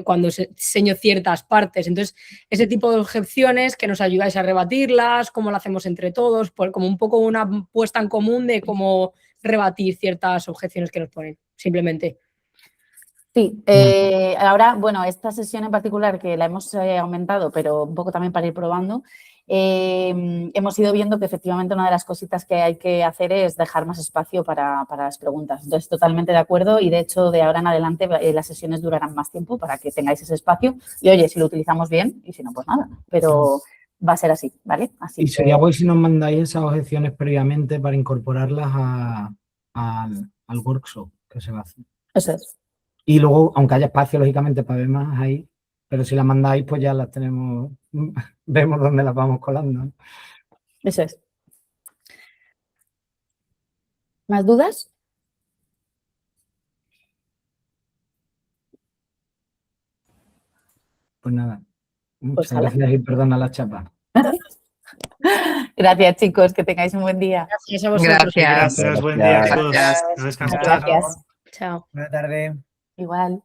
cuando enseño ciertas partes? Entonces, ese tipo de objeciones que nos ayudáis a rebatirlas, cómo lo hacemos entre todos, como un poco una puesta en común de cómo rebatir ciertas objeciones que nos ponen, simplemente.
Sí, ahora, bueno, esta sesión en particular que la hemos aumentado, pero un poco también para ir probando, hemos ido viendo que efectivamente una de las cositas que hay que hacer es dejar más espacio para las preguntas. Entonces, totalmente de acuerdo y de hecho de ahora en adelante las sesiones durarán más tiempo para que tengáis ese espacio y oye, si lo utilizamos bien y si no, pues nada, pero va a ser así, ¿vale? Así
Y
que-
sería guay si nos mandáis esas objeciones previamente para incorporarlas al workshop que se va a hacer.
Eso es.
Y luego, aunque haya espacio, lógicamente, para ver más ahí, pero si las mandáis, pues ya las tenemos, vemos dónde las vamos colando, ¿no?
Eso es. ¿Más dudas?
Pues nada, muchas
ala.
gracias y perdona la chapa.
Gracias, chicos, que tengáis un buen día.
Gracias a vosotros.
Gracias.
Gracias, buen día a todos.
Gracias.
A descansar.
Gracias.
Chao.
Buenas tardes.
Igual.